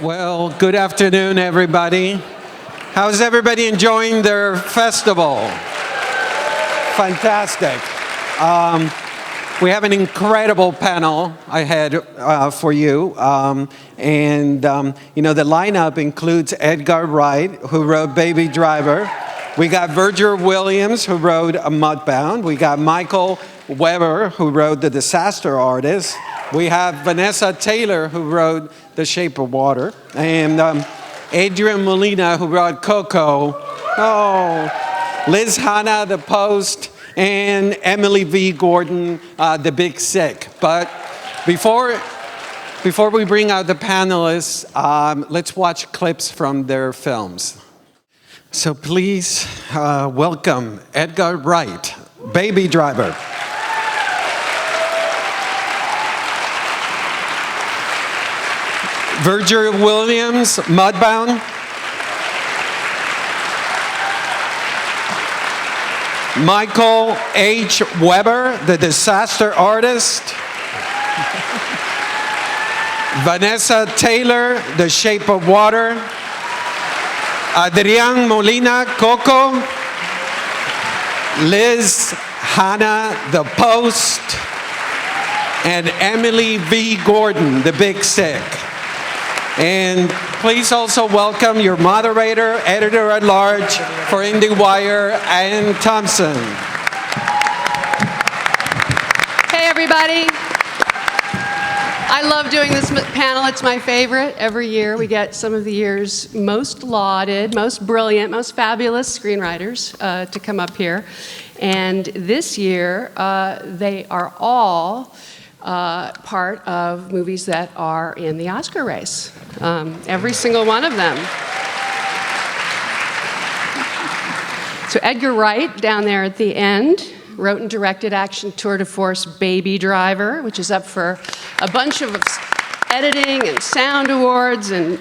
Well, good afternoon, everybody. How's everybody enjoying their festival? Fantastic. We have an incredible panel ahead for you. The lineup includes Edgar Wright, who wrote Baby Driver. We got Virgil Williams, who wrote Mudbound. We got Michael Weber, who wrote The Disaster Artist. We have Vanessa Taylor, who wrote The Shape of Water. And Adrian Molina, who wrote Coco. Oh, Liz Hanna, The Post. And Emily V. Gordon, The Big Sick. But before we bring out the panelists, let's watch clips from their films. So please welcome Edgar Wright, Baby Driver. Virgil Williams, Mudbound. Michael H. Weber, The Disaster Artist. Vanessa Taylor, The Shape of Water. Adrian Molina, Coco. Liz Hanna, The Post. And Emily V. Gordon, The Big Sick. And please also welcome your moderator, editor-at-large for IndieWire, Ann Thompson. Hey, everybody. I love doing this panel. It's my favorite. Every year we get some of the year's most lauded, most brilliant, most fabulous screenwriters to come up here. And this year, they are all part of movies that are in the Oscar race. Every single one of them. So Edgar Wright, down there at the end, wrote and directed action tour de force Baby Driver, which is up for a bunch of editing and sound awards and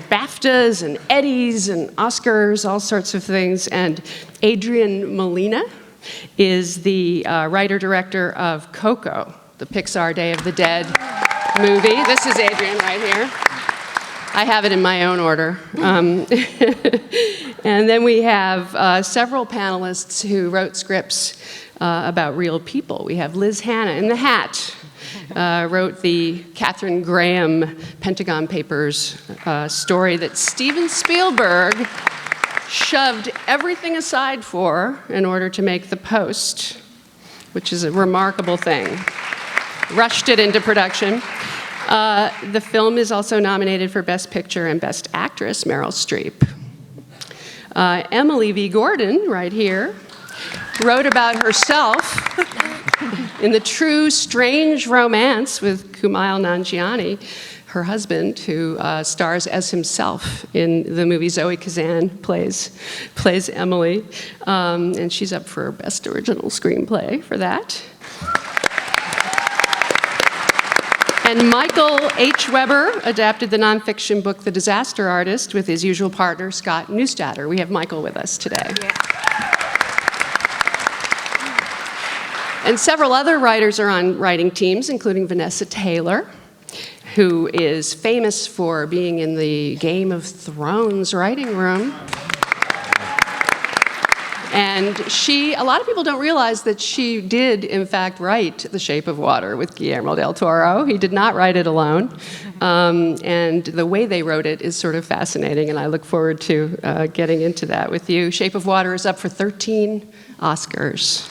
BAFTAs and Eddies and Oscars, all sorts of things. And Adrian Molina is the writer-director of Coco, the Pixar Day of the Dead movie. This is Adrian right here. I have it in my own order. And then we have several panelists who wrote scripts about real people. We have Liz Hanna in The Hat, wrote the Katharine Graham Pentagon Papers story that Steven Spielberg shoved everything aside for in order to make The Post, which is a remarkable thing. Rushed it into production. The film is also nominated for Best Picture and Best Actress, Meryl Streep. Emily V. Gordon, right here, wrote about herself in the true strange romance with Kumail Nanjiani, her husband, who stars as himself in the movie. Zoe Kazan plays Emily, and she's up for Best Original Screenplay for that. And Michael H. Weber adapted the nonfiction book The Disaster Artist with his usual partner, Scott Neustadter. We have Michael with us today. Yeah. And several other writers are on writing teams, including Vanessa Taylor, who is famous for being in the Game of Thrones writing room. And a lot of people don't realize that she did, in fact, write The Shape of Water with Guillermo del Toro. He did not write it alone. And the way they wrote it is sort of fascinating, and I look forward to getting into that with you. Shape of Water is up for 13 Oscars.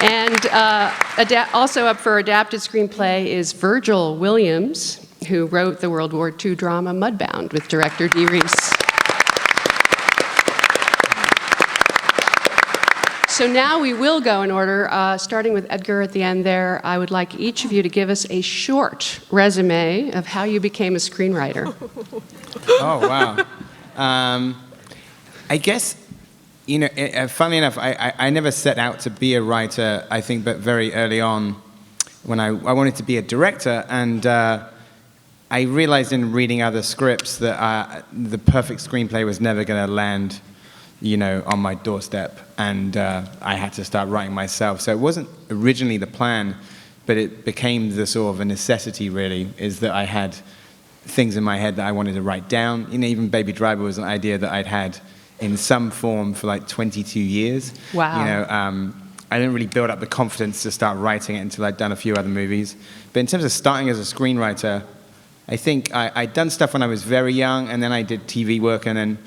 And also up for adapted screenplay is Virgil Williams, who wrote the World War II drama Mudbound with director Dee Reese. So now we will go in order, starting with Edgar at the end there. I would like each of you to give us a short resume of how you became a screenwriter. Oh, wow. I guess, funnily enough, I never set out to be a writer, I think, but very early on when I wanted to be a director, and I realized in reading other scripts that the perfect screenplay was never going to land on my doorstep, and I had to start writing myself. So it wasn't originally the plan, but it became the sort of a necessity, really, is that I had things in my head that I wanted to write down. You know, even Baby Driver was an idea that I'd had in some form for like 22 years. Wow. You know, I didn't really build up the confidence to start writing it until I'd done a few other movies. But in terms of starting as a screenwriter, I think I'd done stuff when I was very young, and then I did TV work, and then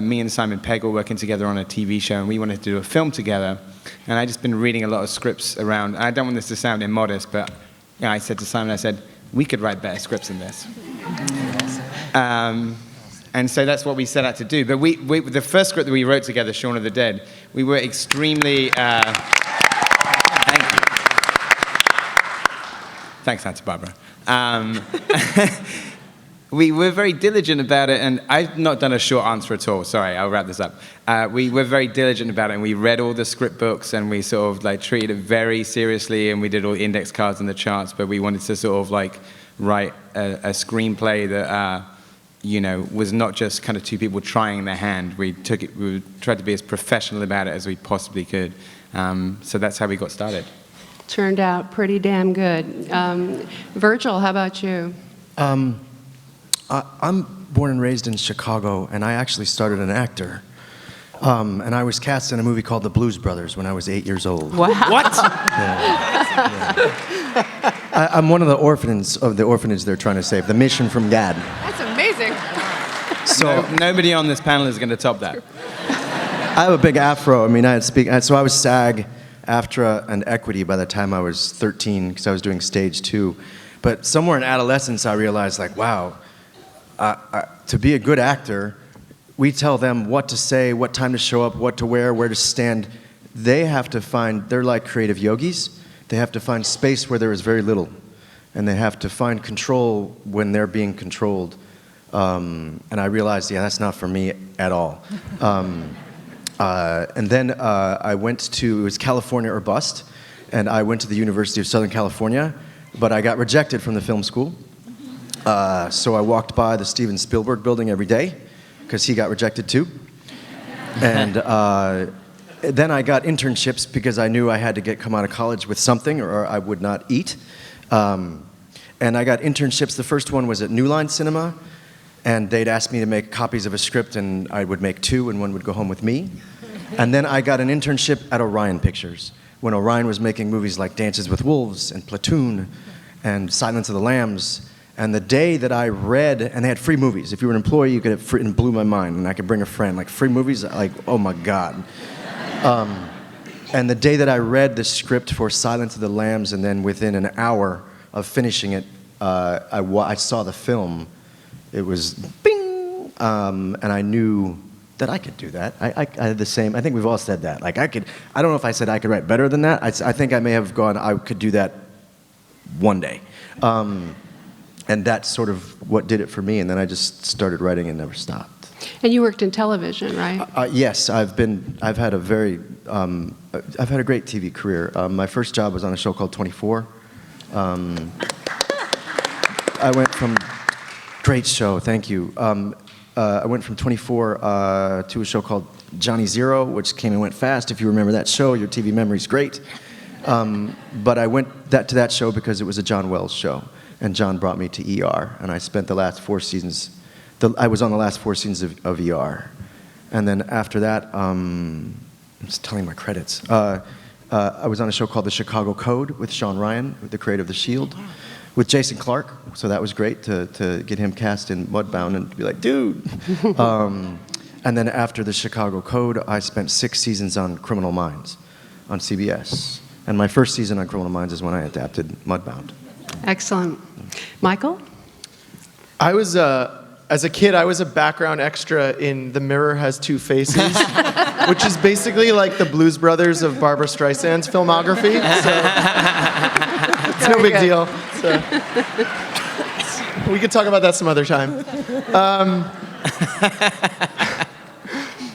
me and Simon Pegg were working together on a TV show, and we wanted to do a film together. And I'd just been reading a lot of scripts around. I don't want this to sound immodest, but you know, I said to Simon, I said, we could write better scripts than this. And so that's what we set out to do. But the first script that we wrote together, Shaun of the Dead, we were extremely... thank you. Thanks, Santa Barbara. We were very diligent about it, and I've not done a short answer at all. Sorry, I'll wrap this up. We were very diligent about it, and we read all the script books, and we sort of like treated it very seriously, and we did all the index cards and the charts, but we wanted to sort of like write a screenplay that, you know, was not just kind of two people trying their hand. We tried to be as professional about it as we possibly could. So that's how we got started. Turned out pretty damn good. Virgil, how about you? I'm born and raised in Chicago, and I actually started an actor. And I was cast in a movie called The Blues Brothers when I was 8 years old. Wow. What? I'm one of the orphans of the orphanage they're trying to save, the Mission from God. That's amazing. So Nobody on this panel is going to top that. I have a big afro. I mean, so I was SAG, AFTRA, and Equity by the time I was 13, because I was doing stage 2. But somewhere in adolescence, I realized, like, wow, to be a good actor, we tell them what to say, what time to show up, what to wear, where to stand. They have to find, they're like creative yogis. They have to find space where there is very little. And they have to find control when they're being controlled. And I realized, yeah, that's not for me at all. And then I went to, it was California or bust, and I went to the University of Southern California, but I got rejected from the film school. So I walked by the Steven Spielberg building every day, because he got rejected too. And then I got internships because I knew I had to come out of college with something or I would not eat. And I got internships. The first one was at New Line Cinema, and they'd ask me to make copies of a script, and I would make 2, and one would go home with me. And then I got an internship at Orion Pictures, when Orion was making movies like Dances with Wolves and Platoon and Silence of the Lambs. And the day that I read, and they had free movies. If you were an employee, you could have free, and it blew my mind, and I could bring a friend. Like, free movies, like, oh my God. And the day that I read the script for Silence of the Lambs, and then within an hour of finishing it, I saw the film. It was bing, and I knew that I could do that. I had the same, I think we've all said that. Like, I don't know if I said I could write better than that. I think I may have gone, I could do that one day. And that's sort of what did it for me, and then I just started writing and never stopped. And you worked in television, right? Yes, I've had a great TV career. My first job was on a show called 24. I went from, great show, thank you. I went from 24 to a show called Johnny Zero, which came and went fast. If you remember that show, your TV memory's great. But I went to that show because it was a John Wells show. And John brought me to ER, and I spent the last 4 seasons. I was on the last 4 seasons of ER, and then after that, I'm just telling my credits. I was on a show called The Chicago Code with Sean Ryan, the creator of The Shield, with Jason Clarke. So that was great to get him cast in Mudbound and be like, dude. And then after The Chicago Code, I spent 6 seasons on Criminal Minds on CBS, and my first season on Criminal Minds is when I adapted Mudbound. Excellent. Michael? I was, as a kid, I was a background extra in The Mirror Has Two Faces, which is basically like the Blues Brothers of Barbra Streisand's filmography. So it's no big deal. So, we could talk about that some other time.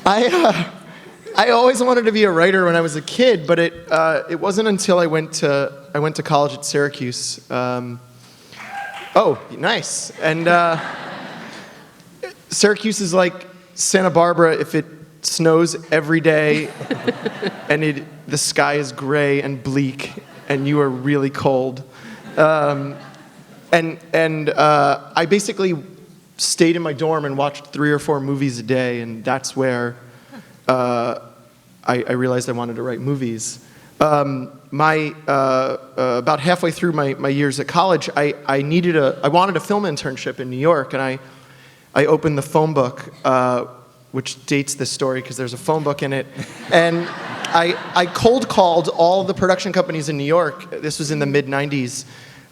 I always wanted to be a writer when I was a kid, but it wasn't until I went to college at Syracuse. Oh, nice. And Syracuse is like Santa Barbara if it snows every day and the sky is gray and bleak and you are really cold. I basically stayed in my dorm and watched 3 or 4 movies a day, and that's where I realized I wanted to write movies. About halfway through my years at college, I wanted a film internship in New York, and I opened the phone book, which dates this story because there's a phone book in it, and I cold called all the production companies in New York. This was in the mid-90s.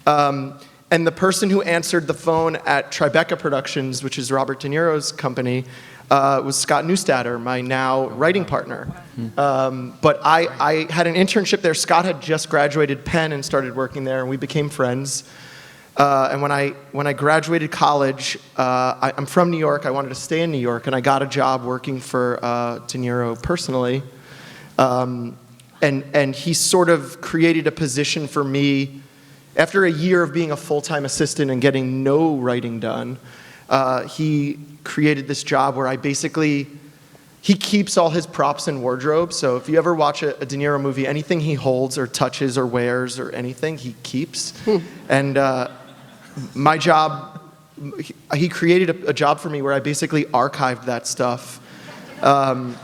And the person who answered the phone at Tribeca Productions, which is Robert De Niro's company, was Scott Neustadter, my now writing partner. But I had an internship there. Scott had just graduated Penn and started working there, and we became friends. And when I graduated college, I'm from New York. I wanted to stay in New York, and I got a job working for De Niro personally. And he sort of created a position for me. After a year of being a full-time assistant and getting no writing done, he created this job where he keeps all his props and wardrobe. So if you ever watch a De Niro movie, anything he holds or touches or wears or anything, he keeps. And my job, he created a job for me where I basically archived that stuff and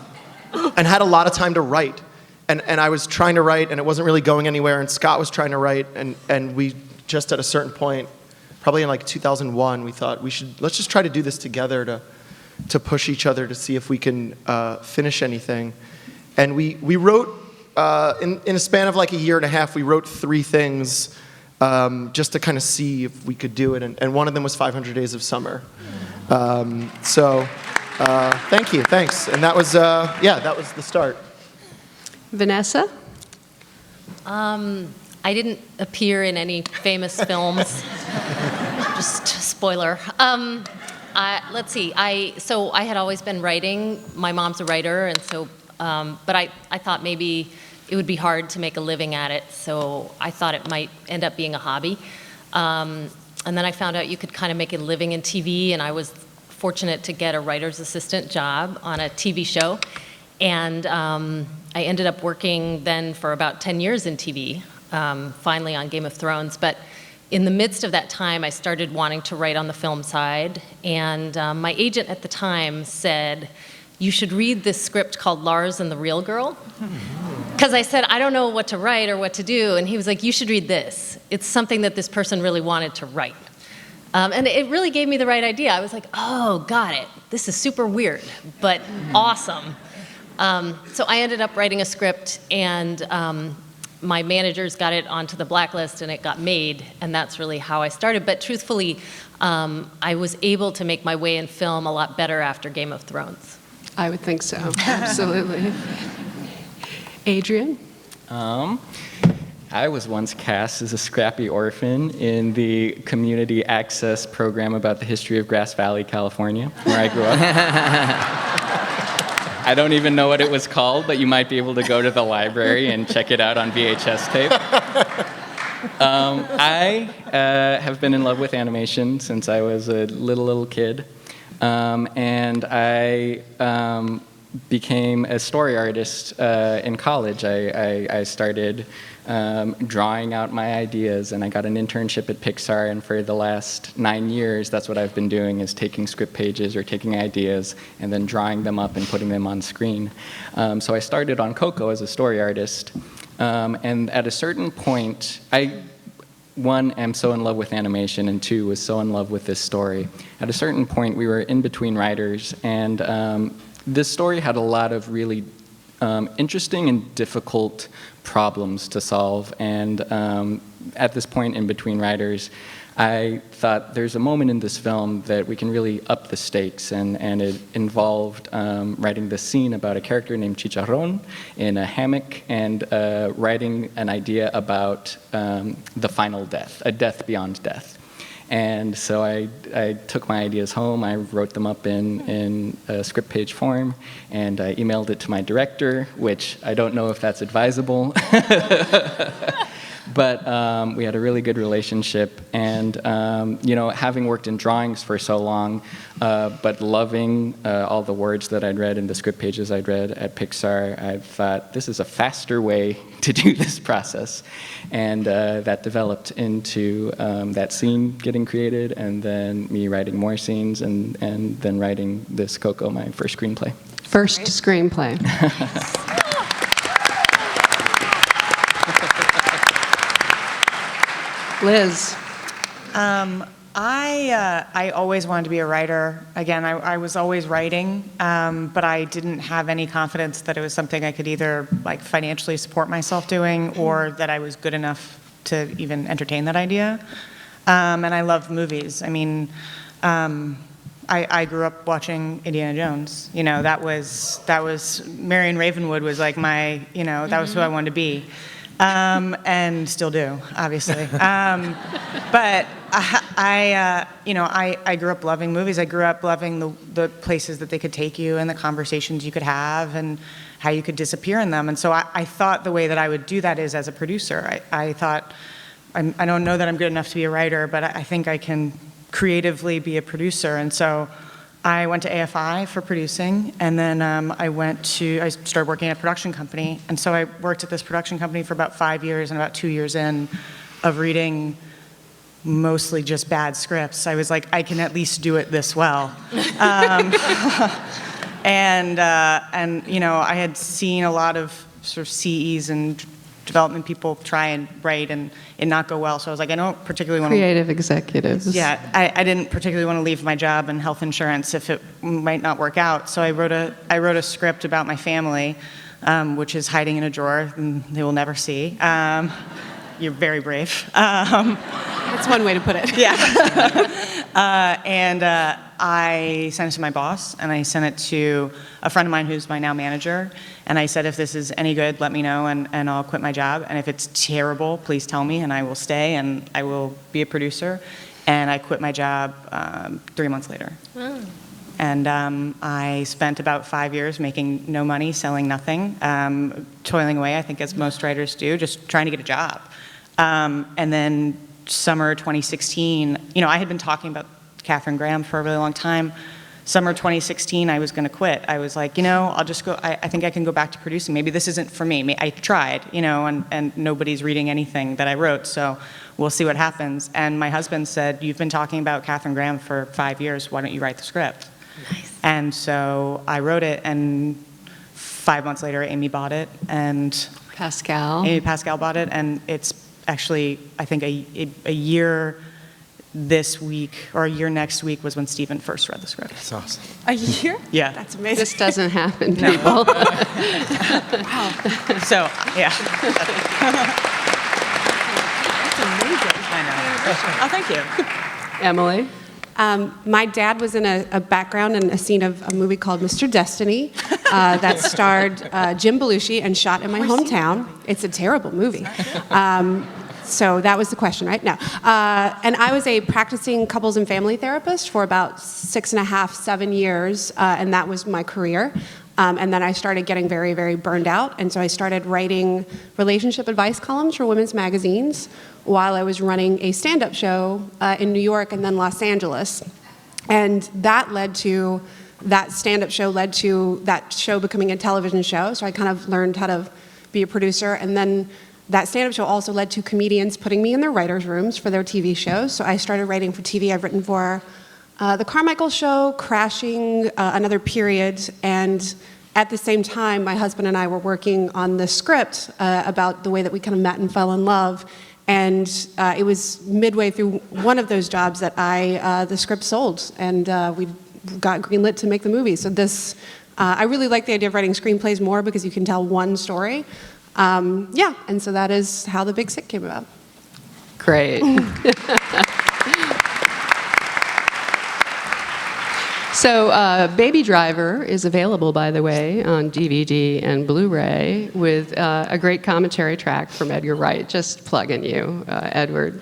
had a lot of time to write. And I was trying to write, and it wasn't really going anywhere, and Scott was trying to write, and we just at a certain point, probably in like 2001, we thought let's just try to do this together to push each other to see if we can finish anything. And we wrote, in a span of like a year and a half, we wrote 3 things just to kind of see if we could do it, and one of them was 500 Days of Summer. Thank you, thanks. And that was the start. Vanessa? I didn't appear in any famous films. Just spoiler. Let's see. So I had always been writing. My mom's a writer, and so, but I thought maybe it would be hard to make a living at it. So I thought it might end up being a hobby. And then I found out you could kind of make a living in TV, and I was fortunate to get a writer's assistant job on a TV show, and I ended up working then for about 10 years in TV, finally on Game of Thrones. But in the midst of that time, I started wanting to write on the film side. And my agent at the time said, you should read this script called Lars and the Real Girl. Because I said, I don't know what to write or what to do. And he was like, you should read this. It's something that this person really wanted to write. And it really gave me the right idea. I was like, oh, got it. This is super weird, but awesome. So I ended up writing a script, and my managers got it onto the blacklist, and it got made, and that's really how I started. But truthfully, I was able to make my way in film a lot better after Game of Thrones. I would think so, absolutely. Adrian? I was once cast as a scrappy orphan in the community access program about the history of Grass Valley, California, where I grew up. I don't even know what it was called, but you might be able to go to the library and check it out on VHS tape. I have been in love with animation since I was a little kid, and I became a story artist in college. I started drawing out my ideas, and I got an internship at Pixar, and for the last 9 years, that's what I've been doing, is taking script pages or taking ideas and then drawing them up and putting them on screen. So I started on Coco as a story artist, and at a certain point, one, am so in love with animation, and 2, was so in love with this story. At a certain point, we were in between writers, and this story had a lot of really interesting and difficult problems to solve, and at this point in between writers, I thought there's a moment in this film that we can really up the stakes, and it involved writing this scene about a character named Chicharron in a hammock, and writing an idea about the final death, a death beyond death. And so I took my ideas home, I wrote them up in a script page form, and I emailed it to my director, which I don't know if that's advisable. But we had a really good relationship, and having worked in drawings for so long, but loving all the words that I'd read and the script pages I'd read at Pixar, I thought this is a faster way to do this process, and that developed into that scene getting created, and then me writing more scenes, and then writing this Coco, my first screenplay. First screenplay. Liz. I always wanted to be a writer. Again, I was always writing, but I didn't have any confidence that it was something I could either like financially support myself doing, or that I was good enough to even entertain that idea. And I love movies. I mean, I grew up watching Indiana Jones. You know, that was Marion Ravenwood was like my, that was who I wanted to be. And still do, obviously. But I grew up loving movies. I grew up loving the places that they could take you and the conversations you could have and how you could disappear in them. And so I thought the way that I would do that is as a producer. I thought, I don't know that I'm good enough to be a writer, but I think I can creatively be a producer. And so I went to AFI for producing, and then I started working at a production company. And so I worked at this production company for about 5 years, and about 2 years in of reading mostly just bad scripts, I was like, I can at least do it this well. And I had seen a lot of sort of CEs and development people try and write and it not go well. So I was like, I don't particularly want to... Creative executives. Yeah, I didn't particularly want to leave my job and health insurance if it might not work out. So I wrote a script about my family, which is hiding in a drawer and they will never see. You're very brave. That's one way to put it. Yeah. And I sent it to my boss, and I sent it to a friend of mine who's my now manager. And I said, if this is any good, let me know, and I'll quit my job. And if it's terrible, please tell me, and I will stay, and I will be a producer. And I quit my job 3 months later. Oh. And I spent about 5 years making no money, selling nothing, toiling away, I think, as most writers do, just trying to get a job. And then summer 2016, I had been talking about Katharine Graham for a really long time. Summer 2016, I was going to quit. I was like, I'll just go, I think I can go back to producing. Maybe this isn't for me. I tried, and nobody's reading anything that I wrote, so we'll see what happens. And my husband said, you've been talking about Katharine Graham for 5 years, why don't you write the script? Nice. And so I wrote it, and 5 months later, Amy bought it, and Amy Pascal bought it, and it's actually, I think a year this week, or a year next week, was when Stephen first read the script. That's awesome. A year? Yeah. That's amazing. This doesn't happen, people. Wow. So, yeah. That's amazing. I know. Oh, thank you. Emily? My dad was in a background in a scene of a movie called Mr. Destiny that starred Jim Belushi and shot in my hometown. It's a terrible movie. So that was the question, right? No. And I was a practicing couples and family therapist for about 6.5, 7 years, and that was my career. And then I started getting very, very burned out, and so I started writing relationship advice columns for women's magazines while I was running a stand-up show in New York and then Los Angeles. And that stand-up show led to that show becoming a television show, so I kind of learned how to be a producer. And then that stand-up show also led to comedians putting me in their writers' rooms for their TV shows, so I started writing for TV. I've written for The Carmichael Show, Crashing, Another Period, and at the same time, my husband and I were working on the script about the way that we kind of met and fell in love. And it was midway through one of those jobs that the script sold, and we got greenlit to make the movie. So I really like the idea of writing screenplays more because you can tell one story. And so that is how The Big Sick came about. Great. So Baby Driver is available, by the way, on DVD and Blu-ray with a great commentary track from Edgar Wright, just plugging you, Edgar.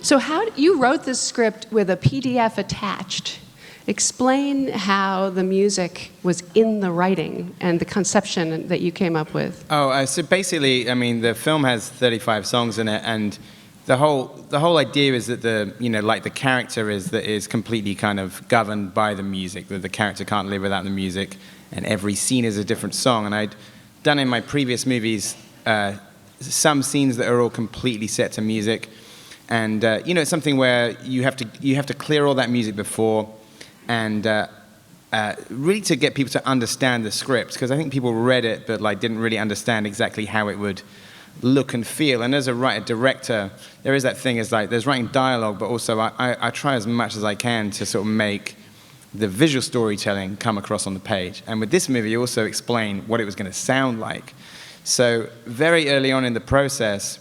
So you wrote this script with a PDF attached. Explain how the music was in the writing and the conception that you came up with. So basically, I mean, the film has 35 songs in it, and the whole idea is that the character is completely kind of governed by the music. That the character can't live without the music, and every scene is a different song. And I'd done in my previous movies some scenes that are all completely set to music, and it's something where you have to clear all that music before. And really to get people to understand the script, because I think people read it but didn't really understand exactly how it would look and feel. And as a writer-director, there is that thing, there's writing dialogue, but also I try as much as I can to sort of make the visual storytelling come across on the page. And with this movie, you also explain what it was going to sound like. So very early on in the process,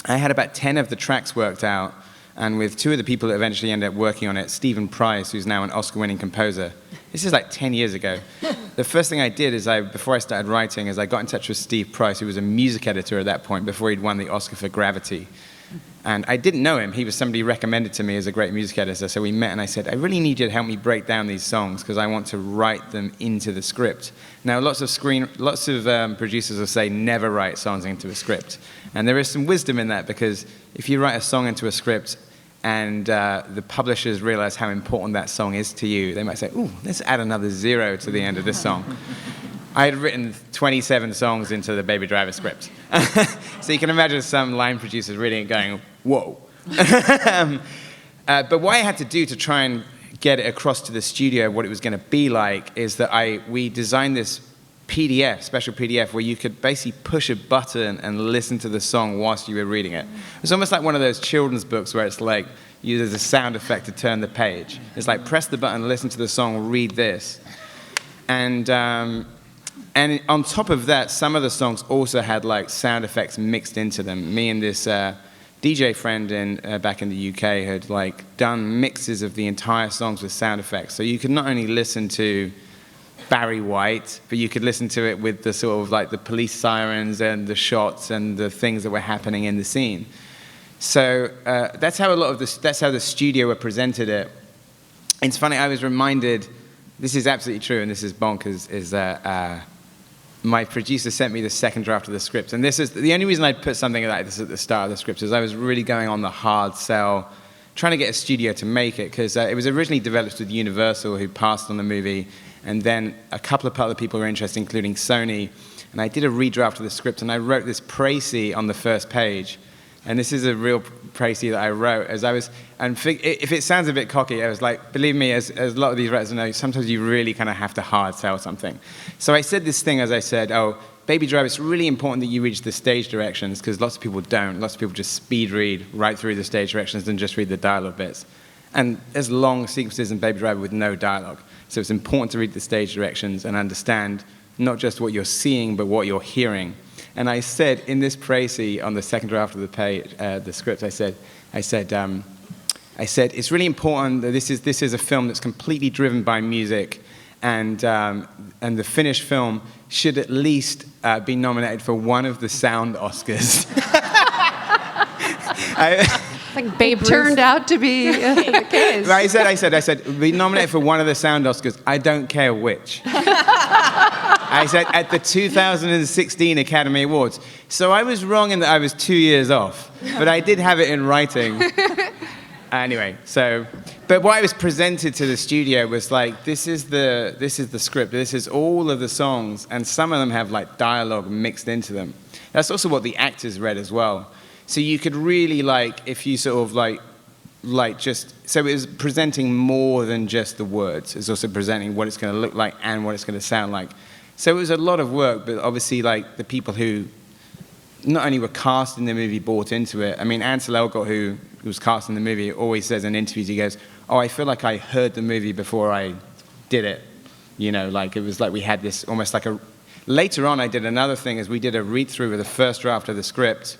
I had about 10 of the tracks worked out. And with 2 of the people that eventually ended up working on it, Stephen Price, who's now an Oscar-winning composer. This is 10 years ago. The first thing I did is before I started writing, is I got in touch with Steve Price, who was a music editor at that point, before he'd won the Oscar for Gravity. And I didn't know him. He was somebody recommended to me as a great music editor. So we met, and I said, I really need you to help me break down these songs, because I want to write them into the script. Now, lots of producers will say never write songs into a script. And there is some wisdom in that, because if you write a song into a script, and the publishers realize how important that song is to you, they might say, ooh, let's add another 0 to the end of this song. I had written 27 songs into the Baby Driver script. So you can imagine some line producers reading it going, whoa. But what I had to do to try and get it across to the studio what it was going to be like is that we designed this PDF, special PDF, where you could basically push a button and listen to the song whilst you were reading it. It's almost like one of those children's books where it's there's a sound effect to turn the page. It's press the button, listen to the song, read this. And on top of that, some of the songs also had sound effects mixed into them. Me and this DJ friend back in the UK had done mixes of the entire songs with sound effects. So you could not only listen to Barry White, but you could listen to it with the sort of the police sirens and the shots and the things that were happening in the scene. So that's how that's how the studio presented it. It's funny, I was reminded, this is absolutely true, and this is bonkers, is that my producer sent me the second draft of the script. And this is the only reason I'd put something like this at the start of the script is I was really going on the hard sell, trying to get a studio to make it, because it was originally developed with Universal, who passed on the movie. And then a couple of other people were interested, including Sony. And I did a redraft of the script, and I wrote this précis on the first page. And this is a real précis that I wrote as I was. And if it sounds a bit cocky, I was believe me, as a lot of these writers know, sometimes you really kind of have to hard sell something. So I said this thing, as I said, Baby Driver, it's really important that you read the stage directions, because lots of people don't. Lots of people just speed read right through the stage directions and just read the dialogue bits. And there's long sequences in Baby Driver with no dialogue. So it's important to read the stage directions and understand not just what you're seeing, but what you're hearing. And I said in this précis on the second draft of the page, the script, I said, it's really important that this is a film that's completely driven by music, and the finished film should at least be nominated for one of the sound Oscars. Babe turned out to be the case. I said, be nominated for one of the sound Oscars. I don't care which. I said, at the 2016 Academy Awards. So I was wrong in that I was 2 years off, but I did have it in writing. Anyway, but what I was presented to the studio was this is the script, this is all of the songs, and some of them have dialogue mixed into them. That's also what the actors read as well. So you could really if you sort of so it was presenting more than just the words. It's also presenting what it's going to look like and what it's going to sound like. So it was a lot of work, but obviously the people who not only were cast in the movie bought into it. I mean, Ansel Elgort, who was cast in the movie, always says in interviews, he goes, I feel like I heard the movie before I did it. It was we had this almost Later on, I did another thing, is we did a read-through of the first draft of the script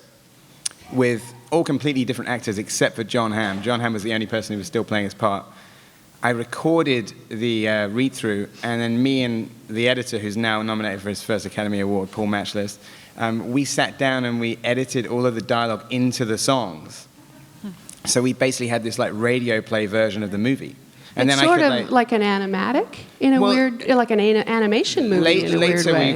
with all completely different actors except for John Hamm. John Hamm was the only person who was still playing his part. I recorded the read-through, and then me and the editor, who's now nominated for his first Academy Award, Paul Matchless, we sat down and we edited all of the dialogue into the songs. So we basically had this radio play version of the movie. And it's then sort I could, of like an animatic in a Well, weird, like an animation movie in a weird later way.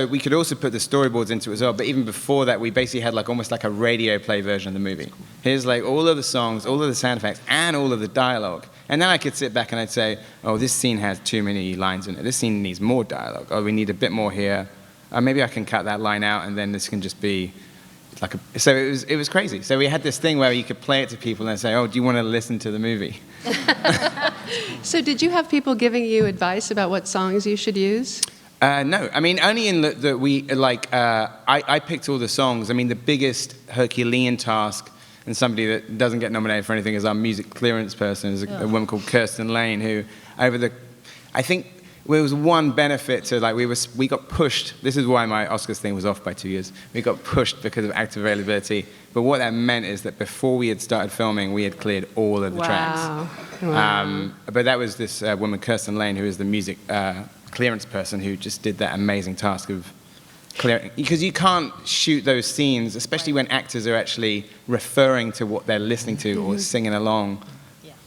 we could also put the storyboards into it as well. But even before that, we basically had like almost like a radio play version of the movie. Here's like all of the songs, all of the sound effects, and all of the dialogue. And then I could sit back and I'd say, oh, this scene has too many lines in it. This scene needs more dialogue. Oh, we need a bit more here. Maybe I can cut that line out, and then this can just be like a. So it was crazy. So we had this thing where you could play it to people and say, oh, do you want to listen to the movie? So did you have people giving you advice about what songs you should use? No, I mean, only in that we, like, I picked all the songs. I mean, the biggest Herculean task, and somebody that doesn't get nominated for anything, is our music clearance person, is a woman called Kirsten Lane, who I think there was one benefit to, like, we got pushed. This is why my Oscars thing was off by 2 years. We got pushed because of actor availability. But what that meant is that before we had started filming, we had cleared all of the tracks. Wow. But that was this woman, Kirsten Lane, who is the music clearance person, who just did that amazing task of clearing. Because you can't shoot those scenes, especially when actors are actually referring to what they're listening to or singing along.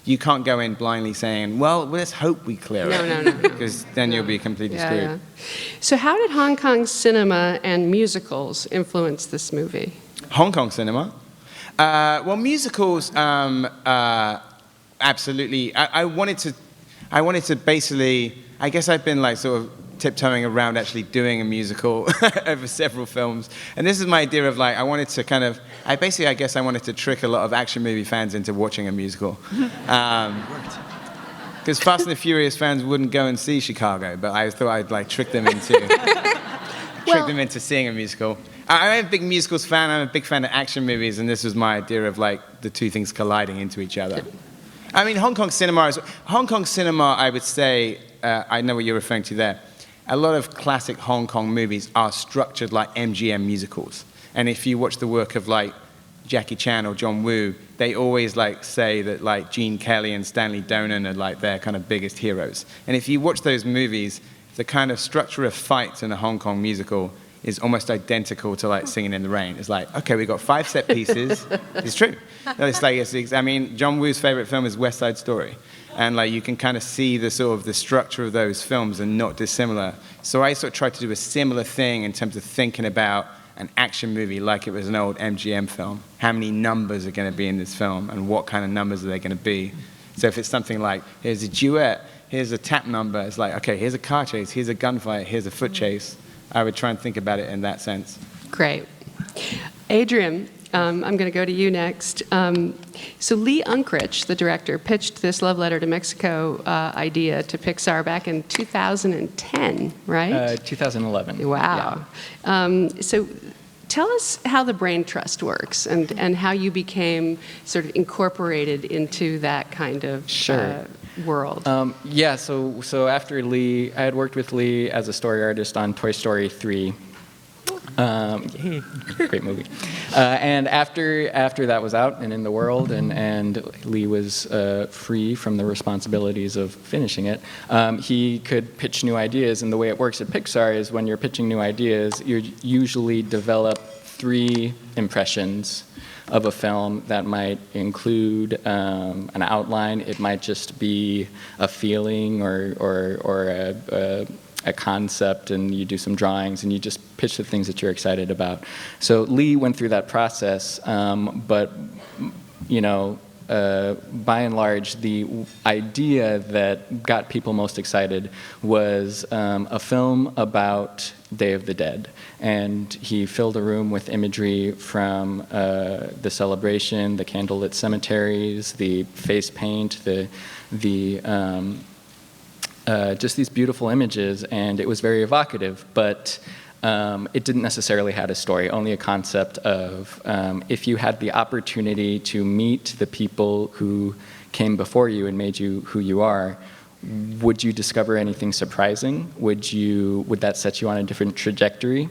You can't go in blindly saying, well, let's hope we clear it. No. Because then you'll be completely screwed. Yeah. So how did Hong Kong cinema and musicals influence this movie? Hong Kong cinema? Well, musicals, absolutely. I wanted to basically, I guess I've been like sort of tiptoeing around actually doing a musical over several films. And this is my idea of like, I wanted to kind of, I guess I wanted to trick a lot of action movie fans into watching a musical. Because Fast and the Furious fans wouldn't go and see Chicago, but I thought I'd like trick them into seeing a musical. I'm a big musicals fan, I'm a big fan of action movies, and this was my idea of like the two things colliding into each other. I mean, Hong Kong cinema, I would say, I know what you're referring to there. A lot of classic Hong Kong movies are structured like MGM musicals. And if you watch the work of like Jackie Chan or John Woo, they always like say that like Gene Kelly and Stanley Donen are like their kind of biggest heroes. And if you watch those movies, the kind of structure of fights in a Hong Kong musical is almost identical to like Singing in the Rain. It's like, okay, we got 5 set pieces. It's true. It's like, I mean, John Woo's favorite film is West Side Story. And like you can kind of see the sort of the structure of those films are not dissimilar. So I sort of tried to do a similar thing in terms of thinking about an action movie like it was an old MGM film. How many numbers are going to be in this film, and what kind of numbers are they going to be? So if it's something like, here's a duet, here's a tap number, it's like, okay, here's a car chase, here's a gunfight, here's a foot chase. I would try and think about it in that sense. Great. Adrian, I'm going to go to you next. So Lee Unkrich, the director, pitched this Love Letter to Mexico idea to Pixar back in 2010, right? 2011. Wow. Yeah. So tell us how the brain trust works and how you became sort of incorporated into that kind of world. Yeah, so after Lee, I had worked with Lee as a story artist on Toy Story 3. Great movie. And after that was out and in the world, and Lee was free from the responsibilities of finishing it, he could pitch new ideas. And the way it works at Pixar is when you're pitching new ideas, you usually develop 3 impressions of a film that might include an outline. It might just be a feeling or a concept, and you do some drawings, and you just pitch the things that you're excited about. So Lee went through that process, but you know, by and large, the idea that got people most excited was a film about Day of the Dead. And he filled a room with imagery from the celebration, the candlelit cemeteries, the face paint, just these beautiful images, and it was very evocative, but it didn't necessarily have a story, only a concept of if you had the opportunity to meet the people who came before you and made you who you are, would you discover anything surprising? Would that set you on a different trajectory?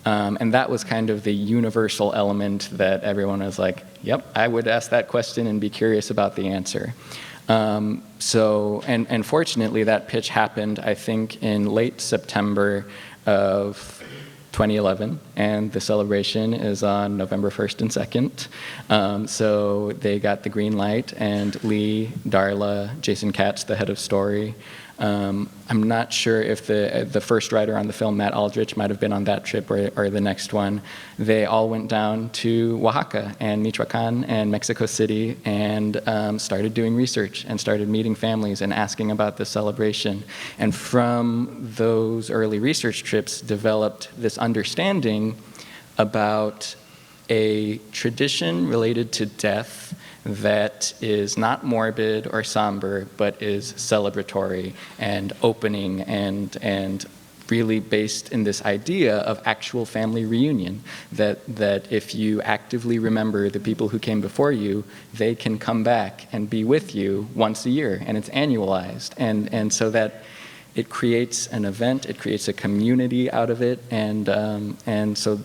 And that was kind of the universal element that everyone was like, yep, I would ask that question and be curious about the answer. And fortunately, that pitch happened, I think, in late September of 2011. and the celebration is on November 1st and 2nd. So they got the green light, and Lee, Darla, Jason Katz, the head of story. I'm not sure if the first writer on the film, Matt Aldrich, might have been on that trip or the next one. They all went down to Oaxaca and Michoacan and Mexico City and started doing research and started meeting families and asking about the celebration. And from those early research trips developed this understanding about a tradition related to death that is not morbid or somber, but is celebratory and opening and really based in this idea of actual family reunion, that if you actively remember the people who came before you, they can come back and be with you once a year, and it's annualized. And so that it creates an event, it creates a community out of it, and so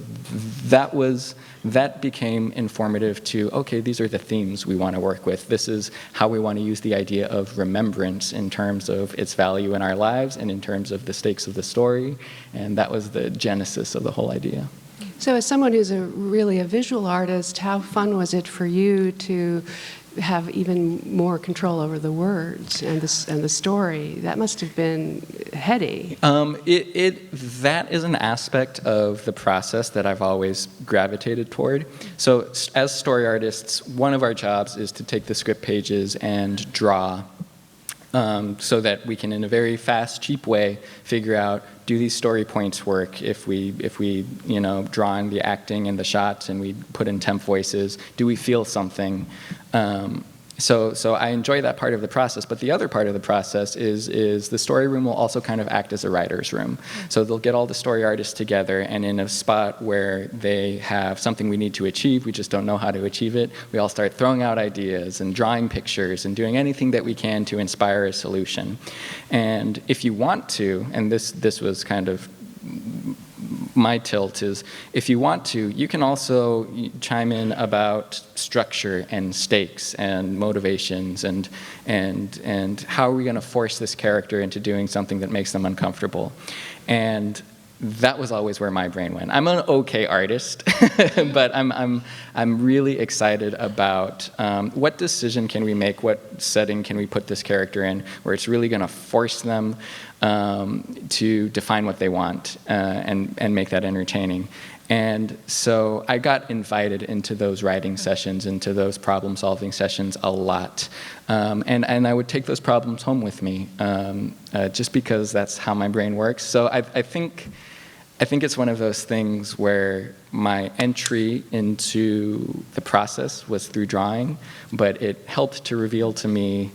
that became informative to, okay, these are the themes we want to work with. This is how we want to use the idea of remembrance in terms of its value in our lives and in terms of the stakes of the story, and that was the genesis of the whole idea. So as someone who's really a visual artist, how fun was it for you to have even more control over the words and the story? That must have been heady. That is an aspect of the process that I've always gravitated toward. So as story artists, one of our jobs is to take the script pages and draw so that we can, in a very fast, cheap way, figure out, do these story points work if we draw in the acting and the shots and we put in temp voices? Do we feel something? So I enjoy that part of the process, but the other part of the process is the story room will also kind of act as a writer's room. So they'll get all the story artists together, and in a spot where they have something we need to achieve, we just don't know how to achieve it, we all start throwing out ideas and drawing pictures and doing anything that we can to inspire a solution. And if you want to, and this was kind of my tilt, is if you want to, you can also chime in about structure and stakes and motivations and how are we going to force this character into doing something that makes them uncomfortable. And that was always where my brain went. I'm an okay artist, but I'm really excited about what decision can we make, what setting can we put this character in, where it's really going to force them to define what they want and make that entertaining. And so I got invited into those writing sessions, into those problem-solving sessions a lot. And I would take those problems home with me, just because that's how my brain works. So I think it's one of those things where my entry into the process was through drawing, but it helped to reveal to me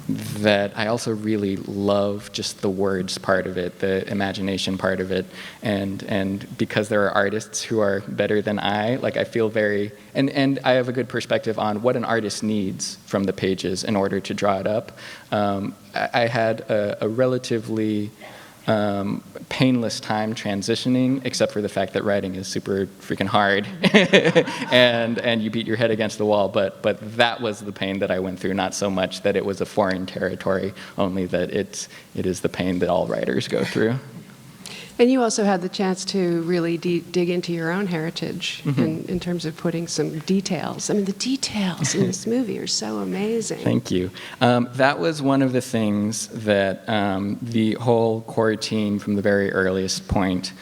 that I also really love just the words part of it, the imagination part of it, and because there are artists who are better than I feel very, and I have a good perspective on what an artist needs from the pages in order to draw it up. I had a relatively painless time transitioning, except for the fact that writing is super freaking hard and you beat your head against the wall, but that was the pain that I went through, not so much that it was a foreign territory, only that it is the pain that all writers go through. And you also had the chance to really dig into your own heritage in terms of putting some details. I mean, the details in this movie are so amazing. Thank you. That was one of the things that the whole core team from the very earliest point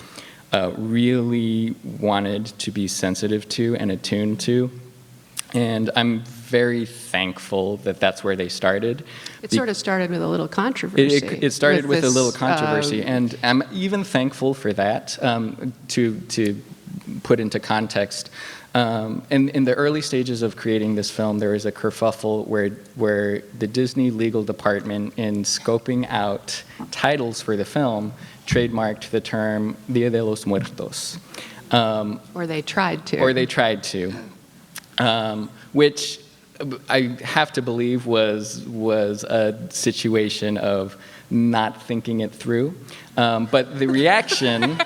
really wanted to be sensitive to and attuned to. And I'm very thankful that that's where they started. It sort of started with a little controversy. It started with a little controversy, and I'm even thankful for that, to put into context. In the early stages of creating this film, there was a kerfuffle where the Disney legal department, in scoping out titles for the film, trademarked the term Dia de los Muertos. Or they tried to. Which I have to believe was a situation of not thinking it through. But the reaction,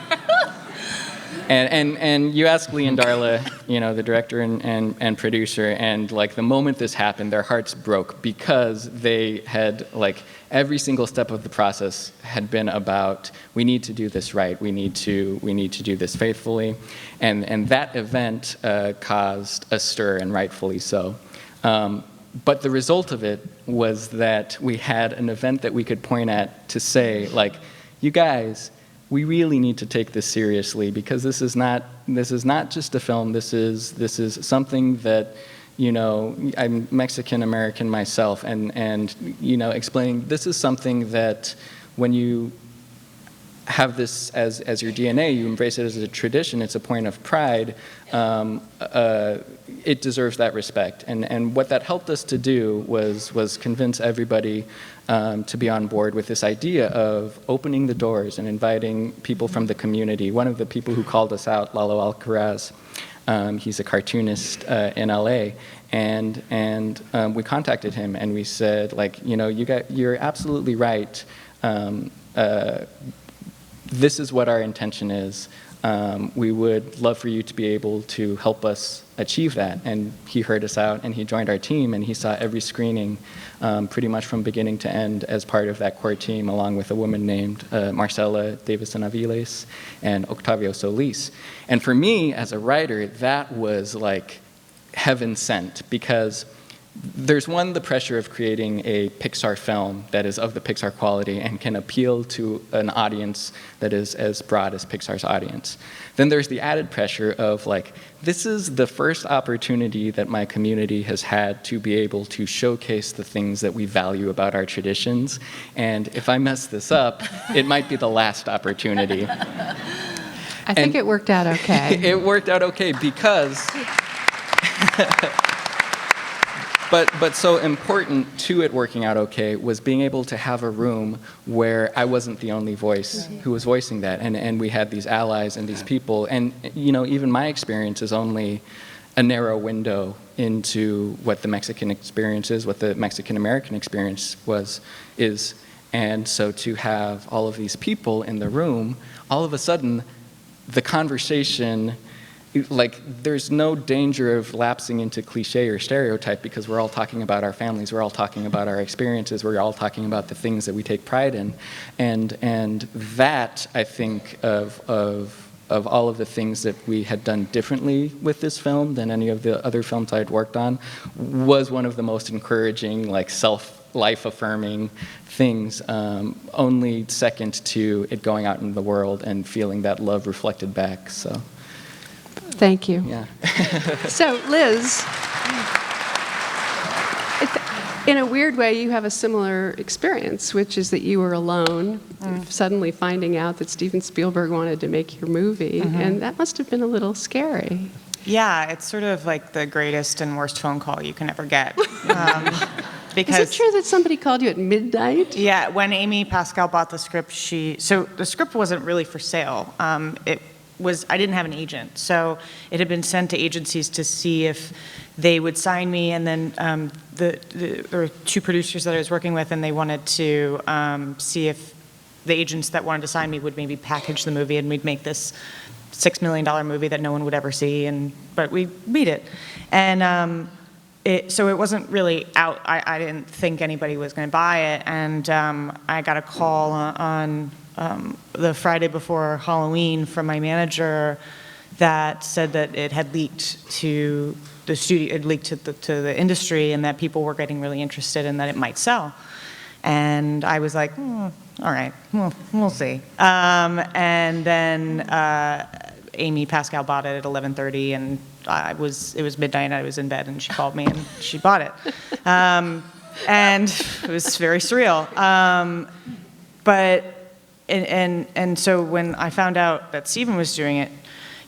and you ask Lee and Darla the director and producer, and like the moment this happened, their hearts broke because they had like every single step of the process had been about, we need to do this right, we need to do this faithfully, and that event caused a stir, and rightfully so. But the result of it was that we had an event that we could point at to say, like, you guys, we really need to take this seriously, because this is not just a film. This is something that, I'm Mexican American myself, and explaining this is something that when you have this as your DNA, you embrace it as a tradition, it's a point of pride, it deserves that respect. And what that helped us to do was convince everybody to be on board with this idea of opening the doors and inviting people from the community. One of the people who called us out, Lalo Alcaraz, he's a cartoonist in LA, and we contacted him and we said, like, you're absolutely right. This is what our intention is. We would love for you to be able to help us achieve that. And he heard us out, and he joined our team, and he saw every screening pretty much from beginning to end as part of that core team, along with a woman named Marcela Davison Aviles and Octavio Solis. And for me, as a writer, that was like heaven sent, because there's the pressure of creating a Pixar film that is of the Pixar quality and can appeal to an audience that is as broad as Pixar's audience. Then there's the added pressure of, like, this is the first opportunity that my community has had to be able to showcase the things that we value about our traditions, and if I mess this up, it might be the last opportunity. I think it worked out okay. It worked out okay because But so important to it working out okay was being able to have a room where I wasn't the only voice who was voicing that, and we had these allies and these people, and even my experience is only a narrow window into what the Mexican experience is, what the Mexican American experience is, and so to have all of these people in the room, all of a sudden, the conversation. Like, there's no danger of lapsing into cliche or stereotype, because we're all talking about our families, we're all talking about our experiences, we're all talking about the things that we take pride in, and that, I think, of all of the things that we had done differently with this film than any of the other films I'd worked on, was one of the most encouraging, like, life affirming things, only second to it going out in the world and feeling that love reflected back. So. Thank you. Yeah. So, Liz, in a weird way, you have a similar experience, which is that you were alone, suddenly finding out that Steven Spielberg wanted to make your movie, and that must have been a little scary. Yeah, it's sort of like the greatest and worst phone call you can ever get. Because, is it true that somebody called you at midnight? Yeah, when Amy Pascal bought the script, so the script wasn't really for sale. I didn't have an agent, so it had been sent to agencies to see if they would sign me, and then there were two producers that I was working with, and they wanted to see if the agents that wanted to sign me would maybe package the movie, and we'd make this $6 million movie that no one would ever see, but we beat it. And so it wasn't really out. I didn't think anybody was going to buy it, and I got a call on the Friday before Halloween from my manager that said that it had leaked to the studio, it leaked to the industry, and that people were getting really interested and that it might sell. And I was like, all right, we'll see. And then Amy Pascal bought it at 11:30, and it was midnight, and I was in bed, and she called me, and she bought it. And it was very surreal. And so when I found out that Steven was doing it,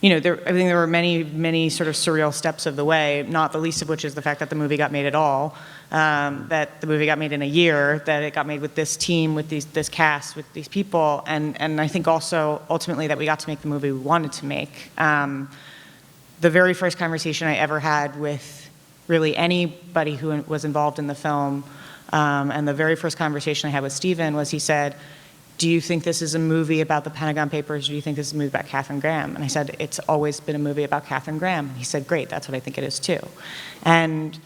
I think there were many, many sort of surreal steps of the way, not the least of which is the fact that the movie got made at all, that the movie got made in a year, that it got made with this team, with this cast, with these people, and I think also, ultimately, that we got to make the movie we wanted to make. The very first conversation I ever had with really anybody who was involved in the film, and the very first conversation I had with Steven was, he said, do you think this is a movie about the Pentagon Papers, or do you think this is a movie about Katharine Graham? And I said, it's always been a movie about Katharine Graham. And he said, great, that's what I think it is too. And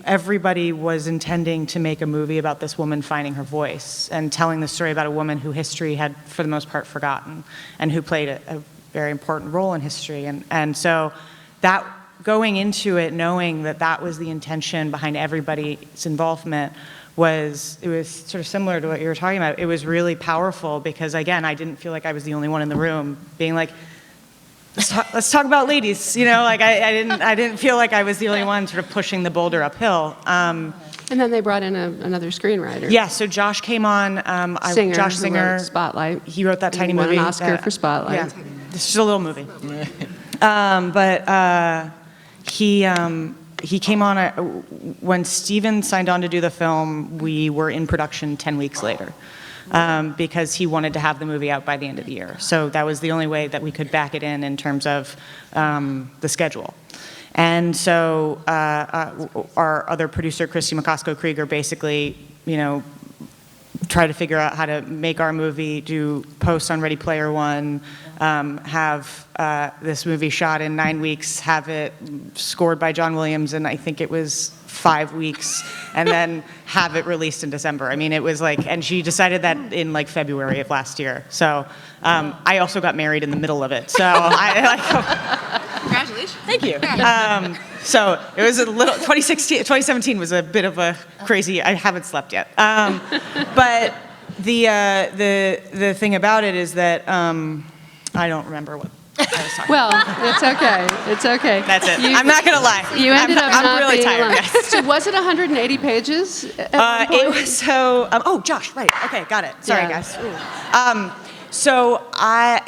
everybody was intending to make a movie about this woman finding her voice and telling the story about a woman who history had, for the most part, forgotten, and who played a very important role in history. And so that, going into it, knowing that that was the intention behind everybody's involvement, it was sort of similar to what you were talking about. It was really powerful because, again, I didn't feel like I was the only one in the room being like, let's talk about ladies, like I didn't feel like I was the only one sort of pushing the boulder uphill. And then they brought in another screenwriter. Yeah, so Josh came on. Josh Singer, who wrote Spotlight. He wrote that tiny won movie. An Oscar for Spotlight. Yeah, this is a little movie. But he came on when Steven signed on to do the film. We were in production 10 weeks later. Because he wanted to have the movie out by the end of the year. So that was the only way that we could back it in terms of the schedule. And so our other producer, Christy McCosco-Krieger, basically, tried to figure out how to make our movie, do post on Ready Player One, have this movie shot in 9 weeks, have it scored by John Williams, and I think it was 5 weeks, and then have it released in December. I mean, it was like, and she decided that in like February of last year. So I also got married in the middle of it. So Congratulations. Thank you. So it was a little, 2017 was a bit of a crazy, I haven't slept yet. But the thing about it is that I don't remember what I was talking Well, it's okay. It's okay. That's it. I'm not gonna lie. You ended up I'm not really being tired, alone. guys. So was it 180 pages at one point? It was so. Oh, Josh, right? Okay, got it. Sorry, Yeah. guys. So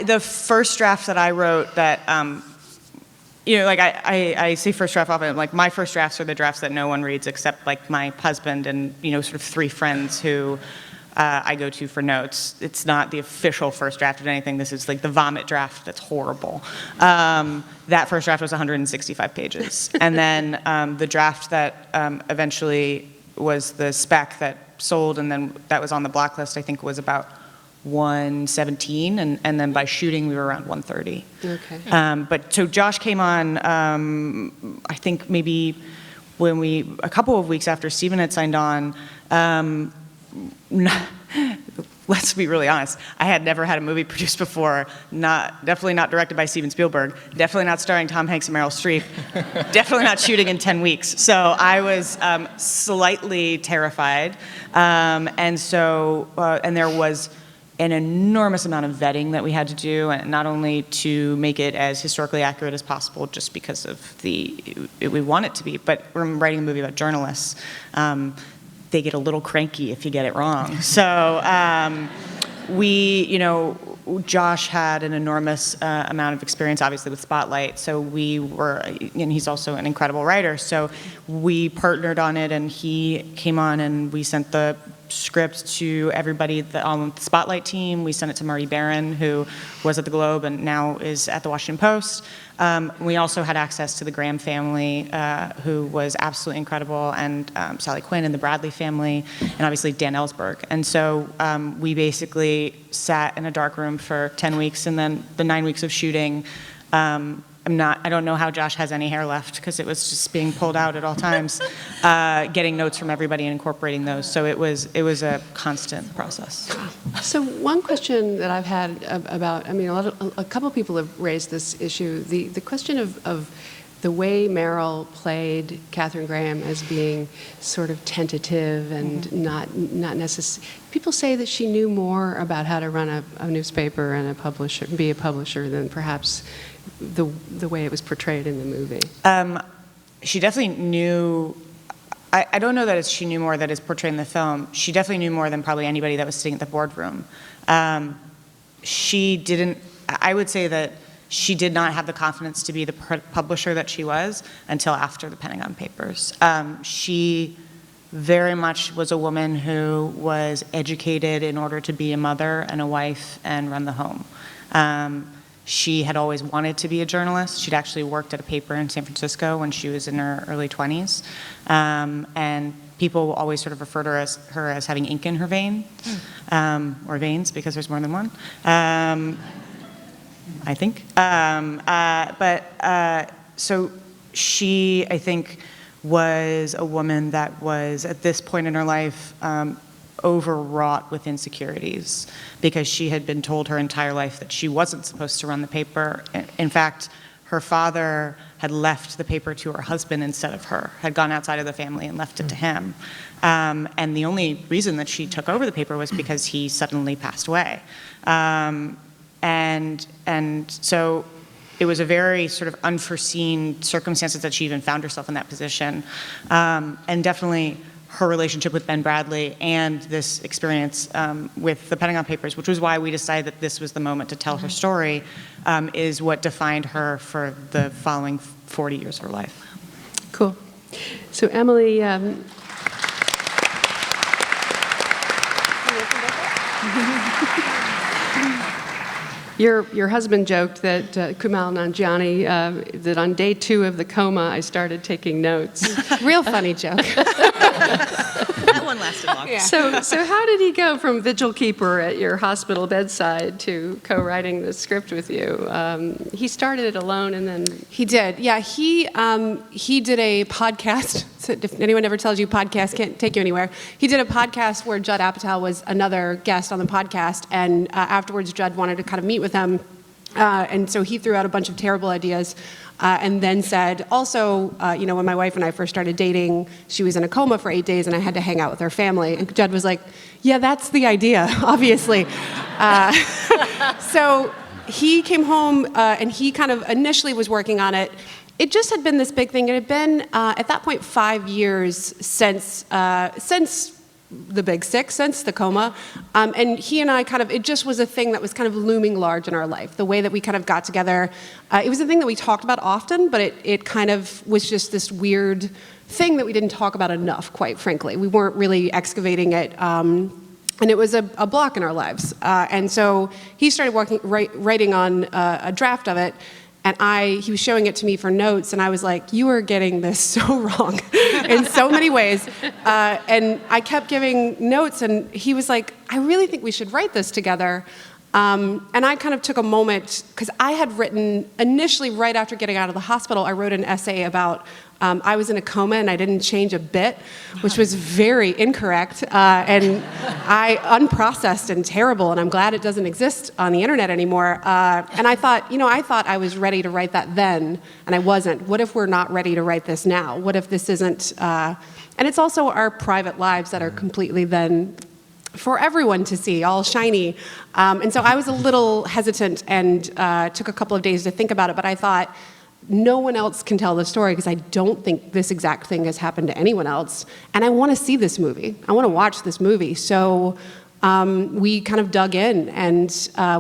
the first draft that I wrote, that like I say first draft often. Like my first drafts are the drafts that no one reads except like my husband and sort of 3 friends who I go to for notes. It's not the official first draft of anything. This is like the vomit draft that's horrible. That first draft was 165 pages. And then the draft that eventually was the spec that sold and then that was on the blacklist, I think was about 117. And then by shooting, we were around 130. Okay. But so Josh came on, I think maybe a couple of weeks after Steven had signed on, let's be really honest. I had never had a movie produced before. Definitely not directed by Steven Spielberg. Definitely not starring Tom Hanks and Meryl Streep. Definitely not shooting in 10 weeks. So I was slightly terrified, and there was an enormous amount of vetting that we had to do, and not only to make it as historically accurate as possible, just because of we want it to be, but we're writing a movie about journalists. They get a little cranky if you get it wrong. So Josh had an enormous amount of experience, obviously, with Spotlight. So and he's also an incredible writer. So we partnered on it, and he came on, and we sent the script to everybody on the Spotlight team. We sent it to Marty Barron, who was at the Globe and now is at the Washington Post. We also had access to the Graham family, who was absolutely incredible, and Sally Quinn and the Bradley family, and obviously Dan Ellsberg. And so we basically sat in a dark room for 10 weeks, and then the 9 weeks of shooting. I don't know how Josh has any hair left because it was just being pulled out at all times, getting notes from everybody and incorporating those. So it was a constant process. So one question that I've had about, a couple of people have raised this issue, the question of the way Meryl played Katharine Graham as being sort of tentative and not necessary. People say that she knew more about how to run a newspaper and be a publisher than perhaps the way it was portrayed in the movie. She definitely knew. I don't know that she knew more that is portrayed in the film. She definitely knew more than probably anybody that was sitting at the boardroom. She didn't. I would say that she did not have the confidence to be the publisher that she was until after the Pentagon Papers. She very much was a woman who was educated in order to be a mother and a wife and run the home. she had always wanted to be a journalist. She'd actually worked at a paper in San Francisco when she was in her early 20s. And people always sort of refer to her as having ink in her vein, or veins, because there's more than one, I think. So she, I think, was a woman that was, at this point in her life, overwrought with insecurities, because she had been told her entire life that she wasn't supposed to run the paper. In fact, her father had left the paper to her husband instead of her, had gone outside of the family and left it to him. And the only reason that she took over the paper was because he suddenly passed away. And so it was a very sort of unforeseen circumstances that she even found herself in that position. And definitely her relationship with Ben Bradley and this experience with the Pentagon Papers, which was why we decided that this was the moment to tell her story, is what defined her for the following 40 years of her life. Cool. So Emily, Your husband joked that, Kumail Nanjiani, that on day 2 of the coma, I started taking notes. Real funny joke. That one lasted long. Yeah. So how did he go from vigil keeper at your hospital bedside to co-writing the script with you? He started it alone, and then He did. Yeah, he did a podcast. So if anyone ever tells you podcasts can't take you anywhere, he did a podcast where Judd Apatow was another guest on the podcast, and afterwards Judd wanted to kind of meet with him, and so he threw out a bunch of terrible ideas, and then said, also, when my wife and I first started dating, she was in a coma for 8 days, and I had to hang out with her family, and Judd was like, yeah, that's the idea, obviously. So he came home, and he kind of initially was working on it. It just had been this big thing. It had been, at that point, 5 years since the Big Sick, since the coma. And he and I it just was a thing that was kind of looming large in our life. The way that we kind of got together, it was a thing that we talked about often, but it kind of was just this weird thing that we didn't talk about enough, quite frankly. We weren't really excavating it. And it was a block in our lives. And so he started writing on a draft of it. And he was showing it to me for notes, and I was like, you are getting this so wrong in so many ways. And I kept giving notes, and he was like, I really think we should write this together. And I kind of took a moment, because I had written, initially right after getting out of the hospital, I wrote an essay about I was in a coma and I didn't change a bit, which was very incorrect and unprocessed and terrible, and I'm glad it doesn't exist on the internet anymore. And I thought I was ready to write that then, and I wasn't. What if we're not ready to write this now? What if this isn't, and it's also our private lives that are completely then for everyone to see, all shiny. And so I was a little hesitant and took a couple of days to think about it, but I thought, no one else can tell the story because I don't think this exact thing has happened to anyone else. And I want to see this movie. I want to watch this movie. So we kind of dug in, and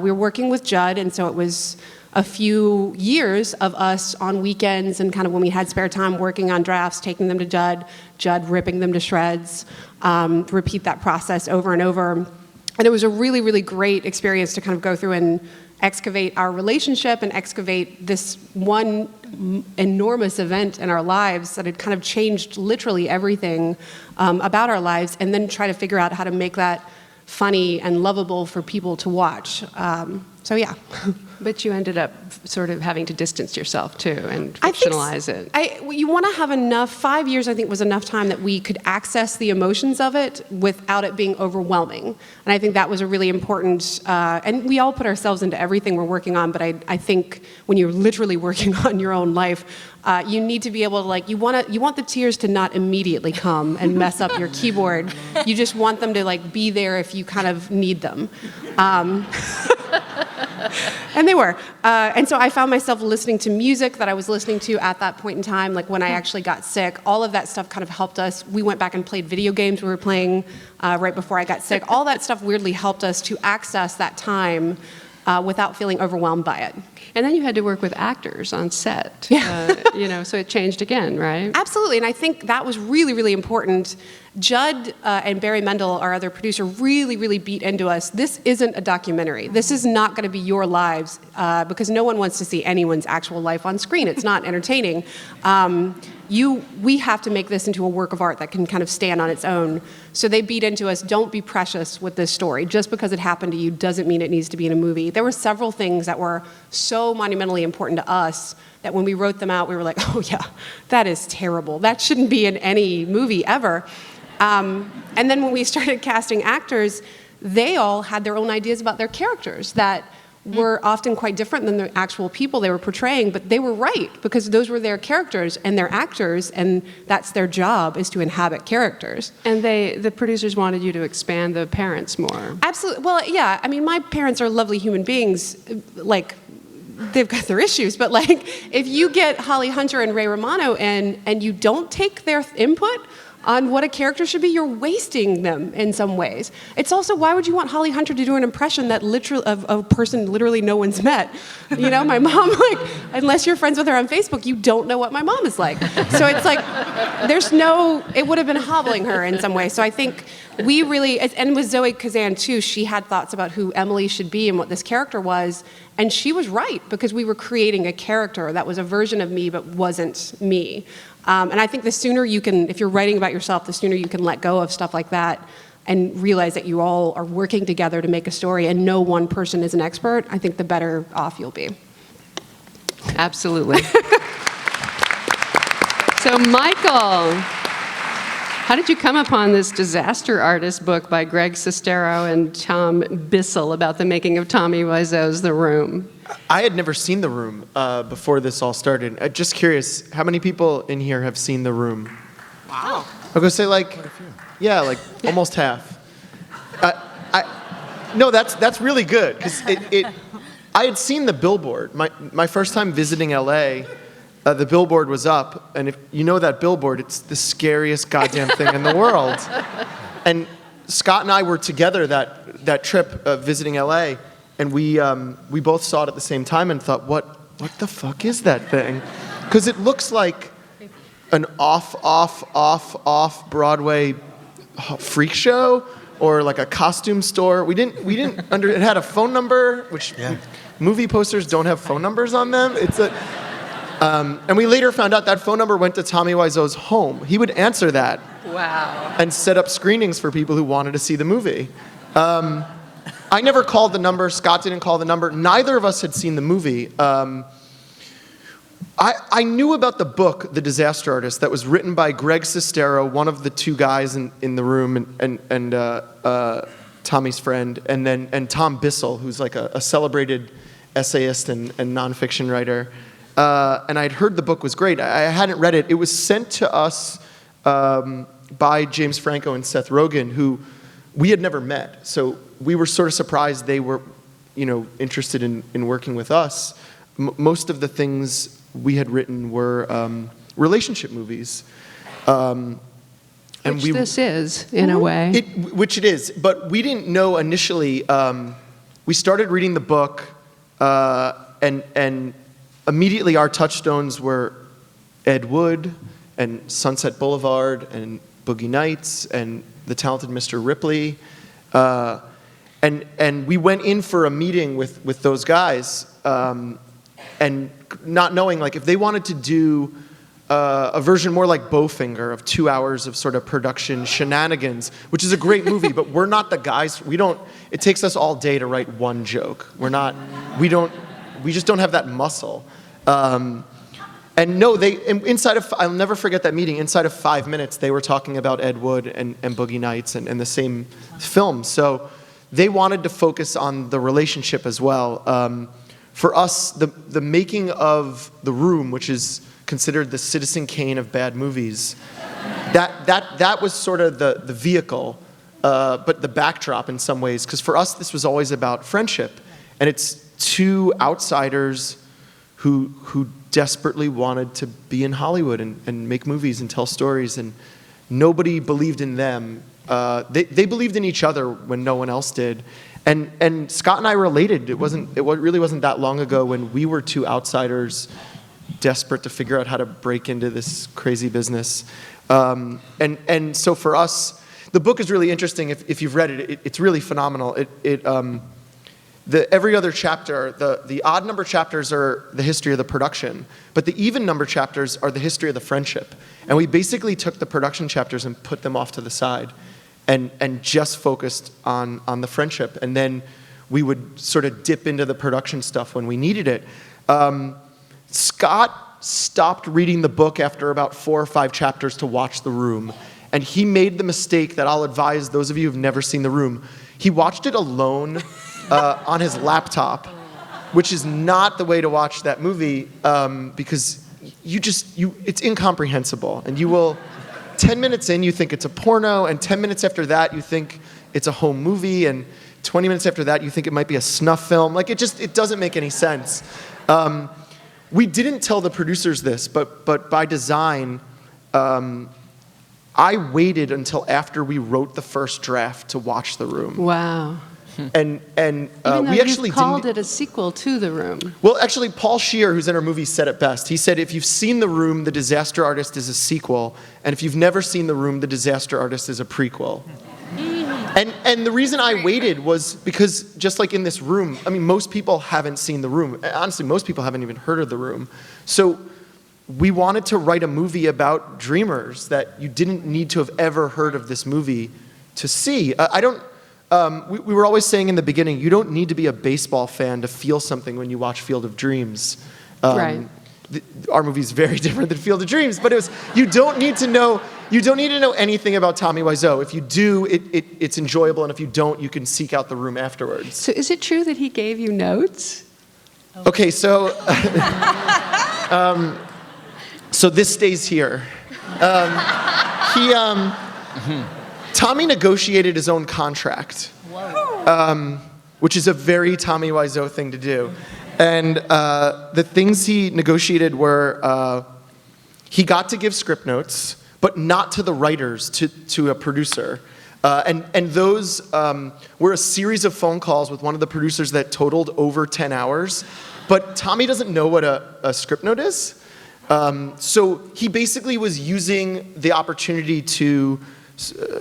we were working with Judd, and so it was a few years of us on weekends and kind of when we had spare time working on drafts, taking them to Judd ripping them to shreds, repeat that process over and over. And it was a really, really great experience to kind of go through and excavate our relationship and excavate this one enormous event in our lives that had kind of changed literally everything about our lives, and then try to figure out how to make that funny and lovable for people to watch. So yeah. But you ended up sort of having to distance yourself too and fictionalize it. You want to have enough, 5 years I think was enough time that we could access the emotions of it without it being overwhelming. And I think that was a really important, and we all put ourselves into everything we're working on, but I think when you're literally working on your own life, you need to be able to you want the tears to not immediately come and mess up your keyboard. You just want them to be there if you kind of need them. And they were. And so I found myself listening to music that I was listening to at that point in time, like when I actually got sick. All of that stuff kind of helped us. We went back and played video games we were playing right before I got sick. All that stuff weirdly helped us to access that time without feeling overwhelmed by it. And then you had to work with actors on set. Yeah. So it changed again, right? Absolutely, and I think that was really, really important. Judd and Barry Mendel, our other producer, really, really beat into us, this isn't a documentary. This is not going to be your lives, because no one wants to see anyone's actual life on screen. It's not entertaining. We have to make this into a work of art that can kind of stand on its own. So they beat into us, don't be precious with this story. Just because it happened to you doesn't mean it needs to be in a movie. There were several things that were so monumentally important to us that when we wrote them out, we were like, oh yeah, that is terrible. That shouldn't be in any movie ever. And then when we started casting actors, they all had their own ideas about their characters that were often quite different than the actual people they were portraying, but they were right, because those were their characters and they're actors, and that's their job, is to inhabit characters. And the producers wanted you to expand the parents more. Absolutely. Well, yeah, I mean, my parents are lovely human beings, like, they've got their issues, but like, if you get Holly Hunter and Ray Romano in, and you don't take their input on what a character should be, you're wasting them in some ways. It's also, why would you want Holly Hunter to do an impression that of a person literally no one's met? You know, my mom, like, unless you're friends with her on Facebook, you don't know what my mom is like. So it's like, it would have been hobbling her in some way. So I think we really, and with Zoe Kazan too, she had thoughts about who Emily should be and what this character was, and she was right, because we were creating a character that was a version of me but wasn't me. And I think the sooner you can, if you're writing about yourself, the sooner you can let go of stuff like that and realize that you all are working together to make a story and no one person is an expert, I think the better off you'll be. Absolutely. So Michael, how did you come upon this disaster artist book by Greg Sestero and Tom Bissell about the making of Tommy Wiseau's The Room? I had never seen The Room before this all started. I'm just curious, how many people in here have seen The Room? Wow. I'm going to say like almost half. No, that's really good, because I had seen the billboard. My first time visiting LA, the billboard was up, and if you know that billboard, it's the scariest goddamn thing in the world. And Scott and I were together that trip visiting LA, and we both saw it at the same time and thought, what the fuck is that thing? Because it looks like an off Broadway freak show, or like a costume store. We didn't it had a phone number, which movie posters don't have phone numbers on them. And we later found out that phone number went to Tommy Wiseau's home. He would answer that. Wow. And set up screenings for people who wanted to see the movie. I never called the number. Scott didn't call the number. Neither of us had seen the movie. I knew about the book, The Disaster Artist, that was written by Greg Sestero, one of the two guys in the room, and Tommy's friend, and Tom Bissell, who's like a celebrated essayist and nonfiction writer. And I'd heard the book was great. I hadn't read it. It was sent to us by James Franco and Seth Rogen, who we had never met. So we were sort of surprised they were, interested in working with us. Most of the things we had written were relationship movies. Which this is, in a way. Which it is, but we didn't know initially. We started reading the book, and immediately our touchstones were Ed Wood and Sunset Boulevard and Boogie Nights and The Talented Mr. Ripley. And we went in for a meeting with those guys, and not knowing, like, if they wanted to do a version more like Bowfinger of 2 hours of sort of production shenanigans, which is a great movie, but we're not the guys. It takes us all day to write one joke. We just don't have that muscle. And no, I'll never forget that meeting. Inside of 5 minutes, they were talking about Ed Wood and Boogie Nights and the same film. So they wanted to focus on the relationship as well. For us, the making of The Room, which is considered the Citizen Kane of bad movies, that was sort of the vehicle, but the backdrop in some ways. Because for us, this was always about friendship. And it's two outsiders who desperately wanted to be in Hollywood and make movies and tell stories, and nobody believed in them. They believed in each other when no one else did. And Scott and I related. It really wasn't that long ago when we were two outsiders desperate to figure out how to break into this crazy business. And so for us, the book is really interesting. If you've read it, it's really phenomenal. Every other chapter, the odd number chapters are the history of the production, but the even number chapters are the history of the friendship. And we basically took the production chapters and put them off to the side and just focused on the friendship. And then we would sort of dip into the production stuff when we needed it. Scott stopped reading the book after about 4 or 5 chapters to watch The Room. And he made the mistake that I'll advise those of you who've never seen The Room. He watched it alone on his laptop, which is not the way to watch that movie because it's incomprehensible. And you will, 10 minutes in, you think it's a porno, and 10 minutes after that, you think it's a home movie, and 20 minutes after that, you think it might be a snuff film. Like, it doesn't make any sense. We didn't tell the producers this, but by design, I waited until after we wrote the first draft to watch The Room. Wow. And Even though we actually you called didn't. it a sequel to The Room. Well, actually, Paul Scheer, who's in our movie, said it best. He said, if you've seen The Room, The Disaster Artist is a sequel, and if you've never seen The Room, The Disaster Artist is a prequel. And the reason I waited was because just like in this room, I mean, most people haven't seen The Room. Honestly, most people haven't even heard of The Room. So we wanted to write a movie about dreamers that you didn't need to have ever heard of this movie to see. We were always saying in the beginning, you don't need to be a baseball fan to feel something when you watch Field of Dreams. Right. Our movie's very different than Field of Dreams, but you don't need to know anything about Tommy Wiseau. If you do, it's enjoyable, and if you don't, you can seek out The Room afterwards. So is it true that he gave you notes? Okay, so so this stays here. Tommy negotiated his own contract, which is a very Tommy Wiseau thing to do. And the things he negotiated were he got to give script notes, but not to the writers, to a producer. And those were a series of phone calls with one of the producers that totaled over 10 hours. But Tommy doesn't know what a script note is. So he basically was using the opportunity to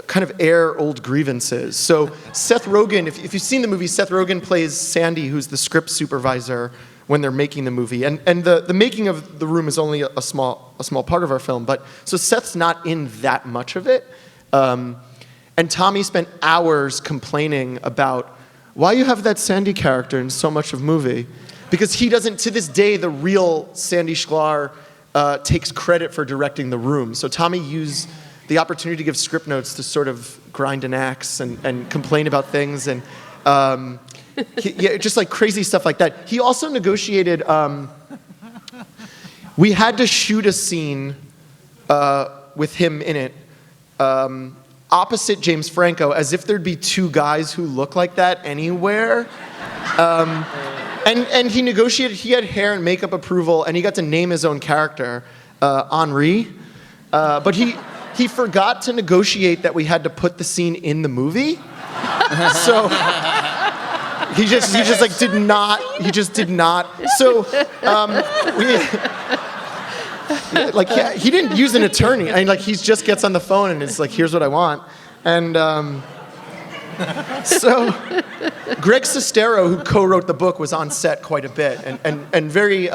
kind of air old grievances. So Seth Rogen, if you've seen the movie, Seth Rogen plays Sandy, who's the script supervisor when they're making the movie. And the making of The Room is only a small part of our film. But so Seth's not in that much of it. And Tommy spent hours complaining about why you have that Sandy character in so much of the movie. Because he doesn't, to this day, the real Sandy Schlar takes credit for directing The Room. So Tommy used the opportunity to give script notes to sort of grind an axe and complain about things and just like crazy stuff like that. He also negotiated, we had to shoot a scene with him in it opposite James Franco, as if there'd be 2 guys who look like that anywhere. And he negotiated, he had hair and makeup approval, and he got to name his own character, Henri. But he forgot to negotiate that we had to put the scene in the movie. So he just like did not. So he didn't use an attorney. I mean, like he just gets on the phone and is like, here's what I want. And so Greg Sestero, who co-wrote the book, was on set quite a bit and very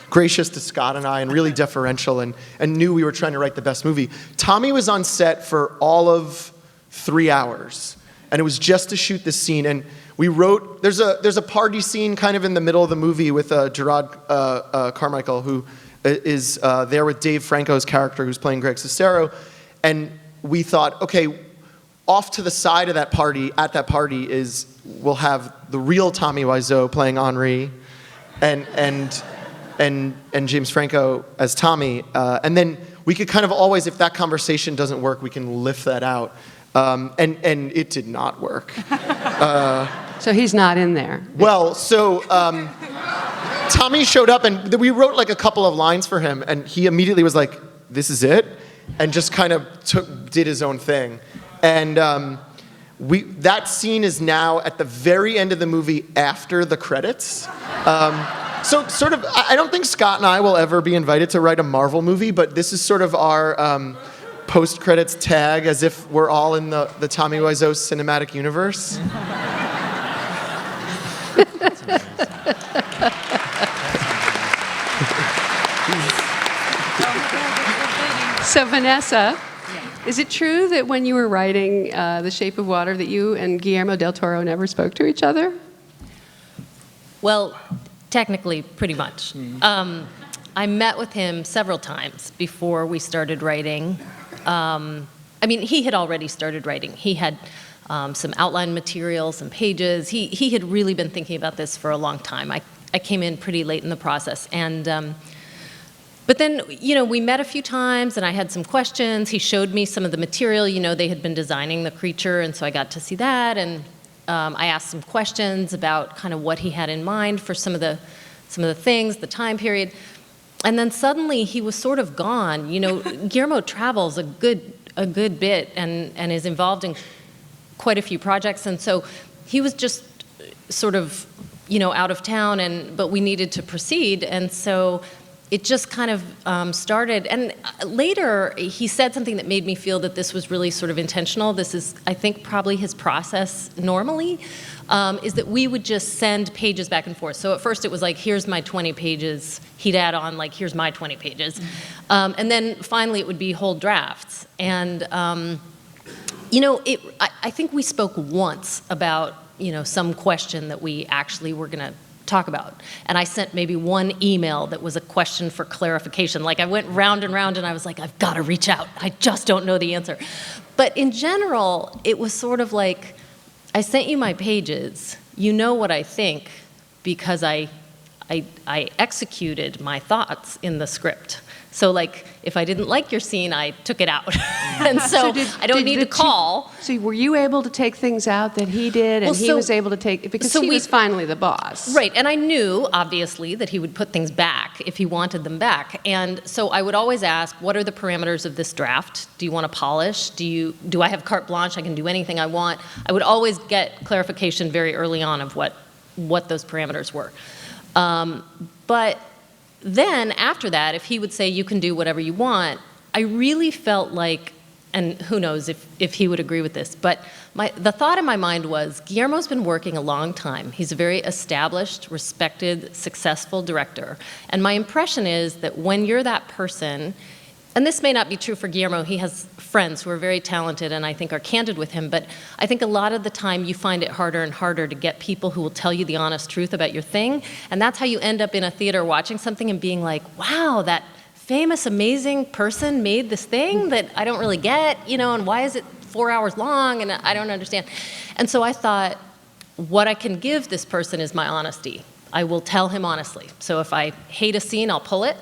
gracious to Scott and I and really deferential and knew we were trying to write the best movie. Tommy was on set for all of 3 hours, and it was just to shoot this scene. And we wrote, there's a party scene kind of in the middle of the movie with Gerard Carmichael, who is there with Dave Franco's character, who's playing Greg Sestero. And we thought, okay, off to the side of that party, at that party, we'll have the real Tommy Wiseau playing Henri, and James Franco as Tommy. And then we could kind of always, if that conversation doesn't work, we can lift that out. And it did not work. So he's not in there. Well, so Tommy showed up, and we wrote like a couple of lines for him, and he immediately was like, this is it, and just kind of did his own thing. And that scene is now at the very end of the movie after the credits. So sort of, I don't think Scott and I will ever be invited to write a Marvel movie, but this is sort of our post-credits tag, as if we're all in the Tommy Wiseau cinematic universe. So Vanessa, is it true that when you were writing The Shape of Water that you and Guillermo del Toro never spoke to each other? Well, technically, pretty much. I met with him several times before we started writing. I mean, he had already started writing. He had some outline material, some pages. He had really been thinking about this for a long time. I came in pretty late in the process. And but then, you know, we met a few times and I had some questions. He showed me some of the material. You know, they had been designing the creature, and so I got to see that. And I asked some questions about kind of what he had in mind for some of the things, the time period. And then suddenly he was sort of gone. You know, Guillermo travels a good bit and is involved in quite a few projects. And so he was just sort of, you know, out of town, but we needed to proceed. And so it just kind of started. And later, he said something that made me feel that this was really sort of intentional. This is, I think, probably his process normally, is that we would just send pages back and forth. So at first it was like, here's my 20 pages. He'd add on, like, here's my 20 pages. And then finally it would be whole drafts. And, you know, I think we spoke once about, you know, some question that we actually were going to talk about. And I sent maybe one email that was a question for clarification. Like, I went round and round and I was like, I've got to reach out. I just don't know the answer. But in general, it was sort of like, I sent you my pages. You know what I think because I executed my thoughts in the script. So, like, if I didn't like your scene, I took it out. And so I don't need to call. So were you able to take things out that he did, and he was able to take, because he was finally the boss. Right, and I knew, obviously, that he would put things back if he wanted them back. And so I would always ask, what are the parameters of this draft? Do you want to polish? Do I have carte blanche? I can do anything I want. I would always get clarification very early on of what those parameters were. But then after that, if he would say, you can do whatever you want, I really felt like, and who knows if he would agree with this, but the thought in my mind was, Guillermo's been working a long time. He's a very established, respected, successful director. And my impression is that when you're that person, and this may not be true for Guillermo, he has friends who are very talented and I think are candid with him, but I think a lot of the time you find it harder and harder to get people who will tell you the honest truth about your thing, and that's how you end up in a theater watching something and being like, wow, that famous, amazing person made this thing that I don't really get, you know, and why is it 4 hours long, and I don't understand. And so I thought, what I can give this person is my honesty. I will tell him honestly. So if I hate a scene, I'll pull it,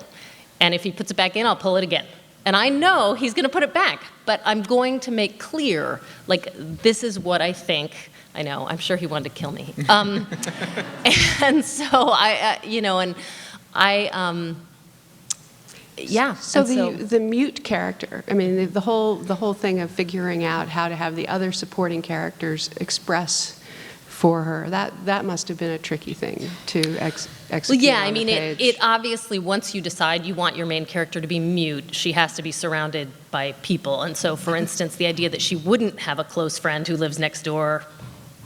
and if he puts it back in, I'll pull it again. And I know he's going to put it back, but I'm going to make clear, like, this is what I think. I know, I'm sure he wanted to kill me. And so yeah. So the mute character, I mean, the whole thing of figuring out how to have the other supporting characters express for her, that must have been a tricky thing to execute. Well, yeah, I mean, it obviously, once you decide you want your main character to be mute, she has to be surrounded by people. And so, for instance, the idea that she wouldn't have a close friend who lives next door,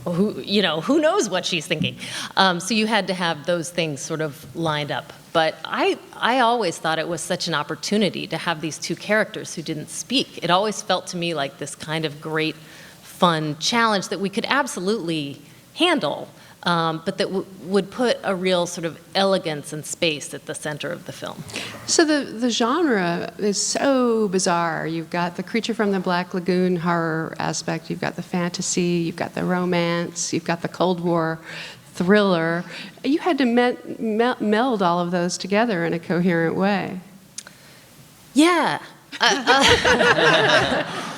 who knows what she's thinking. So you had to have those things sort of lined up. But I always thought it was such an opportunity to have these two characters who didn't speak. It always felt to me like this kind of great, fun challenge that we could absolutely handle, but that would put a real sort of elegance and space at the center of the film. So the genre is so bizarre. You've got the Creature from the Black Lagoon horror aspect, you've got the fantasy, you've got the romance, you've got the Cold War thriller. You had to meld all of those together in a coherent way. Yeah.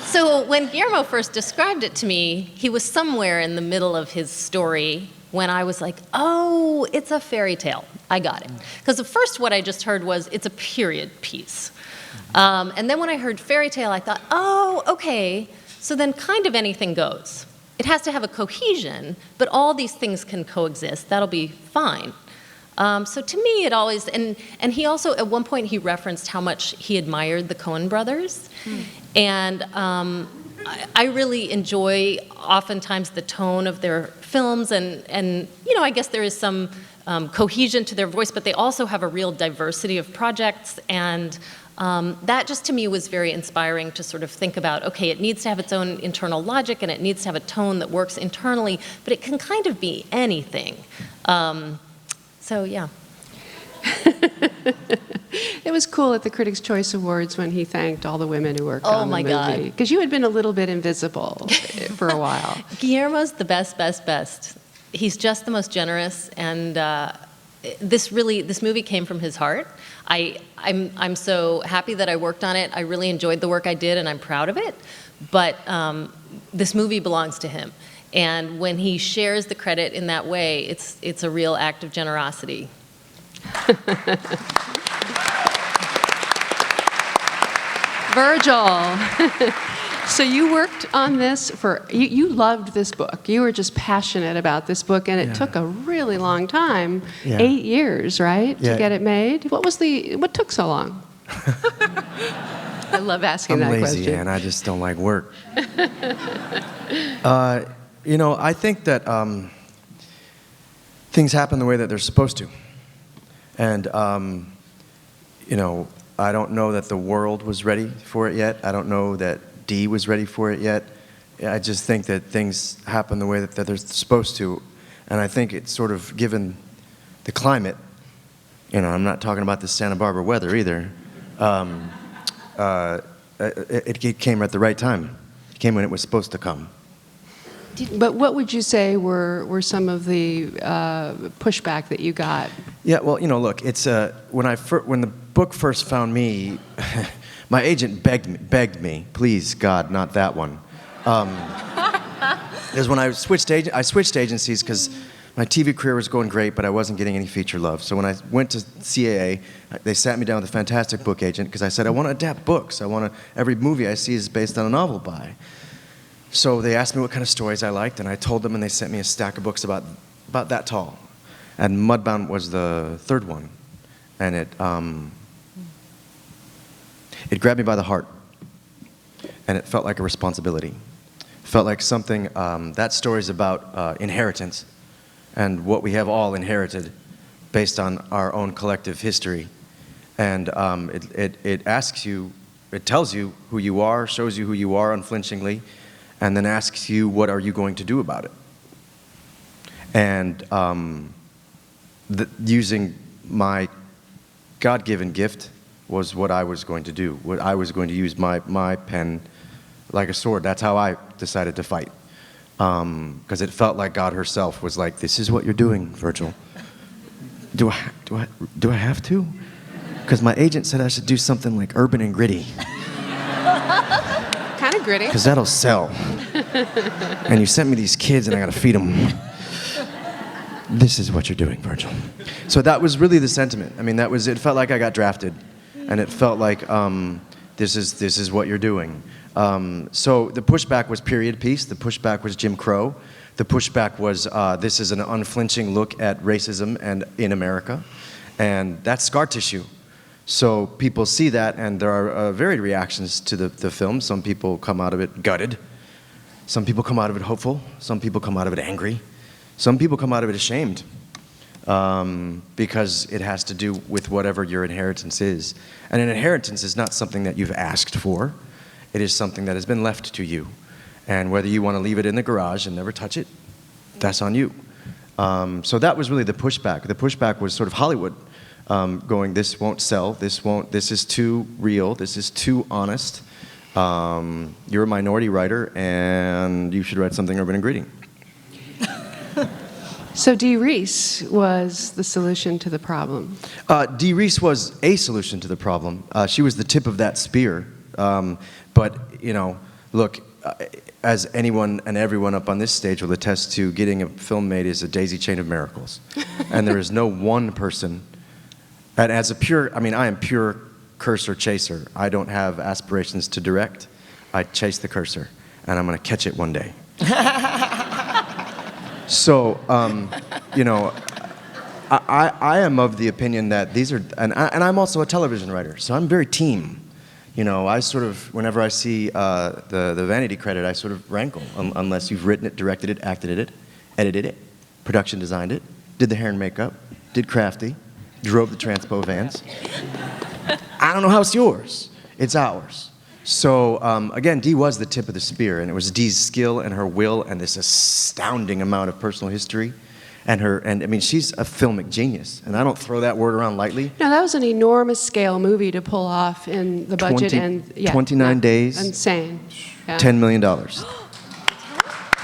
So when Guillermo first described it to me, he was somewhere in the middle of his story when I was like, oh, it's a fairy tale. I got it. Because at first what I just heard was, it's a period piece. And then when I heard fairy tale, I thought, oh, okay, so then kind of anything goes. It has to have a cohesion, but all these things can coexist. That'll be fine. So to me, it always, and he also, at one point, he referenced how much he admired the Coen brothers. And I really enjoy, oftentimes, the tone of their films, and you know, I guess there is some cohesion to their voice, but they also have a real diversity of projects, and that just to me was very inspiring to sort of think about, okay, it needs to have its own internal logic, and it needs to have a tone that works internally, but it can kind of be anything. So yeah. It was cool at the Critics' Choice Awards when he thanked all the women who worked Oh on the my movie. God. Because you had been a little bit invisible for a while. Guillermo's the best. He's just the most generous, and this movie came from his heart. I'm so happy that I worked on it. I really enjoyed the work I did, and I'm proud of it. But this movie belongs to him, and when he shares the credit in that way, it's a real act of generosity. Virgil. So you worked on this you loved this book. You were just passionate about this book, and it took a really long time, 8 years, right, to get it made? What took so long? I love asking that question. I'm lazy, and I just don't like work. You know, I think that things happen the way that they're supposed to. And, you know, I don't know that the world was ready for it yet. I don't know that Dee was ready for it yet. I just think that things happen the way that they're supposed to. And I think it's sort of given the climate, you know, I'm not talking about the Santa Barbara weather either. It came at the right time. It came when it was supposed to come. But what would you say were some of the pushback that you got? Yeah, well, you know, look, it's when the book first found me, my agent begged me, please, God, not that one. Because when I switched agencies because my TV career was going great, but I wasn't getting any feature love. So when I went to CAA, they sat me down with a fantastic book agent because I said, I want to adapt books. Every movie I see is based on a novel by. So they asked me what kind of stories I liked, and I told them, and they sent me a stack of books about that tall. And Mudbound was the third one. And it grabbed me by the heart. And it felt like a responsibility. It felt like something, that story's about inheritance and what we have all inherited based on our own collective history. And it asks you, it tells you who you are, shows you who you are unflinchingly, and then asks you, what are you going to do about it? And using my God-given gift was what I was going to do. What I was going to use my pen like a sword. That's how I decided to fight. Because it felt like God herself was like, this is what you're doing, Virgil. Do I have to? Because my agent said I should do something like urban and gritty. Kind of gritty. Because that'll sell. And you sent me these kids and I got to feed them. This is what you're doing, Virgil. So that was really the sentiment. I mean, it felt like I got drafted. And it felt like, this is what you're doing. So the pushback was period piece. The pushback was Jim Crow. The pushback was, this is an unflinching look at racism and in America. And that's scar tissue. So people see that, and there are varied reactions to the film. Some people come out of it gutted. Some people come out of it hopeful. Some people come out of it angry. Some people come out of it ashamed, because it has to do with whatever your inheritance is. And an inheritance is not something that you've asked for. It is something that has been left to you. And whether you want to leave it in the garage and never touch it, that's on you. So that was really the pushback. The pushback was sort of Hollywood. Going, this won't sell, this is too real, this is too honest. You're a minority writer, and you should write something urban and gritty. So Dee Reese was the solution to the problem. Dee Reese was a solution to the problem. She was the tip of that spear. But, you know, look, as anyone and everyone up on this stage will attest to, getting a film made is a daisy chain of miracles. And there is no one person. And as a pure, I mean, I am pure cursor chaser. I don't have aspirations to direct. I chase the cursor, and I'm going to catch it one day. So, you know, I am of the opinion that these are, and I'm also a television writer, so I'm very team. You know, I sort of, whenever I see the vanity credit, I sort of rankle, unless you've written it, directed it, acted it, edited it, production designed it, did the hair and makeup, did crafty, drove the transpo vans. I don't know how it's yours. It's ours. So again, Dee was the tip of the spear, and it was Dee's skill and her will and this astounding amount of personal history, and I mean, she's a filmic genius, and I don't throw that word around lightly. No, that was an enormous scale movie to pull off in the budget 29 days. Insane. Yeah. $10 million.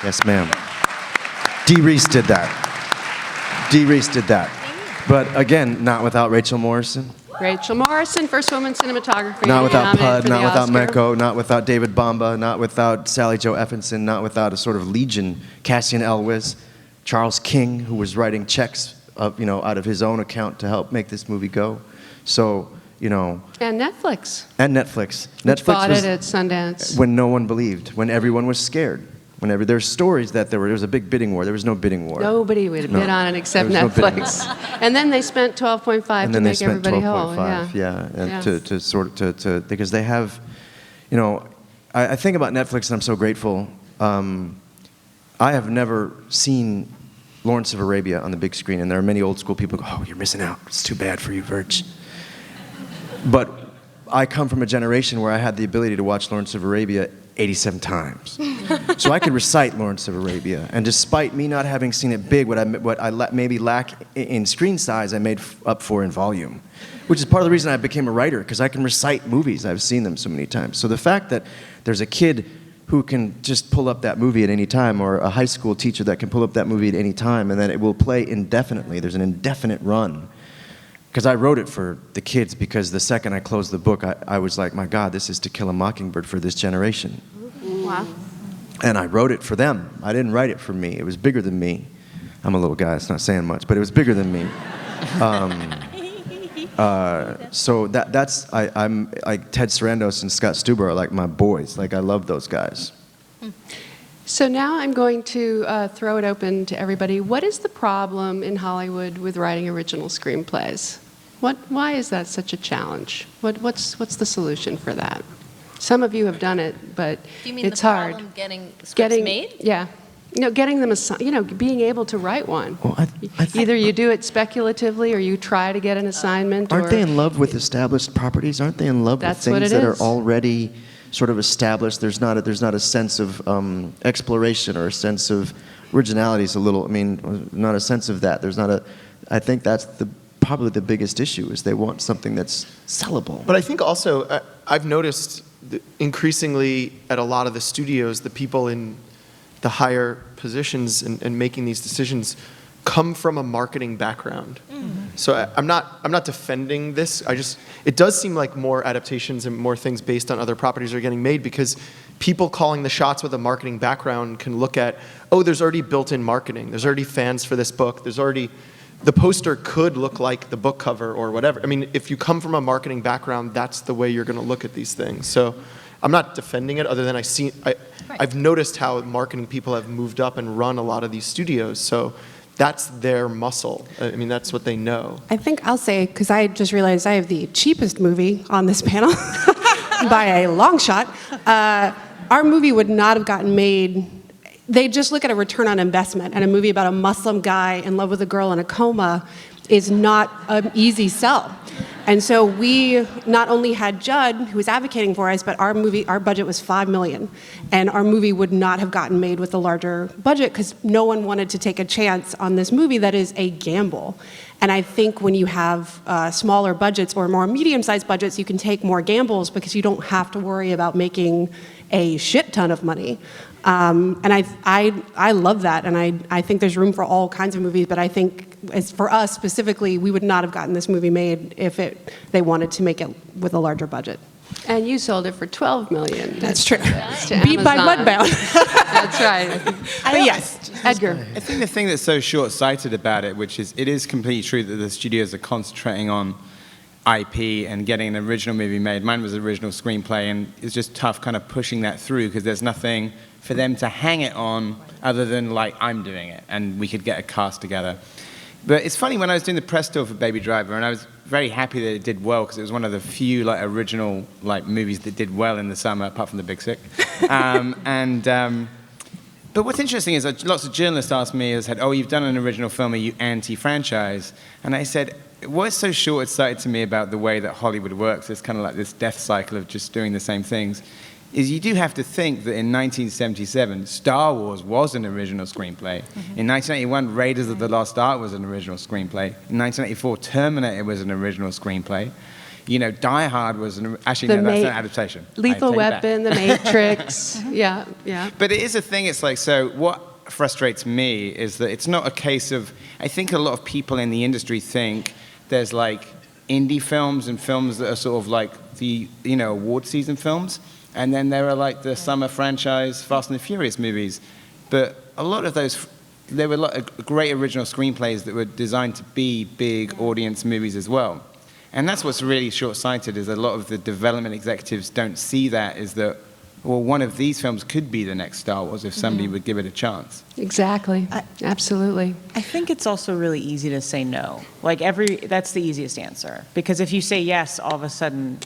Yes, ma'am. Dee Reese did that. Dee Reese did that. But again, not without Rachel Morrison. Rachel Morrison, first woman cinematography. Not without nominated Pud, for the not without Oscar. Meko, not without David Bamba, not without Sally Jo Effinson, not without a sort of legion, Cassian Elwes, Charles King, who was writing checks out of his own account to help make this movie go. So, And Netflix. And Netflix. Which Netflix bought was it at Sundance. when no one believed, when everyone was scared. Whenever there's stories that there was a big bidding war, there was no bidding war. Nobody would bid on it except There was no bidding Netflix. And then they spent 12.5 And to then they make spent everybody whole. 12.5, and Yes. because they have, I think about Netflix and I'm so grateful. I have never seen Lawrence of Arabia on the big screen, and there are many old school people who go, oh, you're missing out. It's too bad for you, Virg. But I come from a generation where I had the ability to watch Lawrence of Arabia 87 times. So I could recite Lawrence of Arabia, and despite me not having seen it big, what I maybe lack in screen size, I made up for in volume, which is part of the reason I became a writer, because I can recite movies. I've seen them so many times. So the fact that there's a kid who can just pull up that movie at any time, or a high school teacher that can pull up that movie at any time, and then it will play indefinitely. There's an indefinite run. Because I wrote it for the kids, because the second I closed the book, I was like, my God, this is To Kill a Mockingbird for this generation. Wow. And I wrote it for them. I didn't write it for me. It was bigger than me. I'm a little guy, it's not saying much, but it was bigger than me. So that's I'm like Ted Sarandos and Scott Stuber are like my boys. Like I love those guys. So now I'm going to throw it open to everybody. What is the problem in Hollywood with writing original screenplays? Why is that such a challenge? What's the solution for that? Some of you have done it, but Do you mean it's the hard. problem getting scripts made? Yeah. Getting them, being able to write one. Well, Either you do it speculatively or you try to get an assignment. Aren't they in love with established properties? Aren't they in love That's with what things it that are is. already sort of established? There's not a sense of exploration or a sense of originality. Is not a sense of that. I think that's probably the biggest issue, is they want something that's sellable. But I think also, I've noticed increasingly at a lot of the studios, the people in the higher positions and making these decisions come from a marketing background. Mm-hmm. So I'm not defending this. It does seem like more adaptations and more things based on other properties are getting made, because people calling the shots with a marketing background can look at, oh, there's already built-in marketing. There's already fans for this book. The poster could look like the book cover or whatever. I mean, if you come from a marketing background, that's the way you're going to look at these things. So I'm not defending it, other than I've noticed how marketing people have moved up and run a lot of these studios. So that's their muscle. I mean, that's what they know. I think I'll say, because I just realized I have the cheapest movie on this panel by a long shot. Our movie would not have gotten made. They just look at a return on investment, and a movie about a Muslim guy in love with a girl in a coma is not an easy sell. And so we not only had Judd, who was advocating for us, but our budget was $5 million. And our movie would not have gotten made with a larger budget, because no one wanted to take a chance on this movie that is a gamble. And I think when you have smaller budgets or more medium-sized budgets, you can take more gambles, because you don't have to worry about making a shit ton of money. And I love that, and I think there's room for all kinds of movies, but I think as for us specifically, we would not have gotten this movie made if they wanted to make it with a larger budget. And you sold it for $12 million. That's true. To Beat by Amazon. Mudbound. That's right. But yes, Edgar. I think the thing that's so short-sighted about it, it is completely true that the studios are concentrating on IP and getting an original movie made. Mine was an original screenplay, and it's just tough kind of pushing that through, because there's nothing for them to hang it on other than, like, I'm doing it, and we could get a cast together. But it's funny, when I was doing the press tour for Baby Driver, and I was very happy that it did well, because it was one of the few like original like movies that did well in the summer, apart from The Big Sick. But what's interesting is that lots of journalists asked me, they said, "Oh, you've done an original film, are you anti-franchise?" And I said, what's so short-sighted to me about the way that Hollywood works, it's kind of like this death cycle of just doing the same things, is you do have to think that in 1977, Star Wars was an original screenplay. In 1981, Raiders of the Lost Ark was an original screenplay. In 1984, Terminator was an original screenplay. You know, Die Hard was that's an adaptation. Lethal Weapon, The Matrix. Yeah. But it is a thing, it's like, so what frustrates me is that it's not a case of, I think a lot of people in the industry think there's like indie films and films that are sort of like the, you know, award season films, and then there are like the summer franchise Fast and the Furious movies. But a lot of those, there were a lot of great original screenplays that were designed to be big audience movies as well. And that's what's really short-sighted, is a lot of the development executives don't see that, is that, well, one of these films could be the next Star Wars if somebody would give it a chance. Exactly. Absolutely. I think it's also really easy to say no. Like that's the easiest answer. Because if you say yes, all of a sudden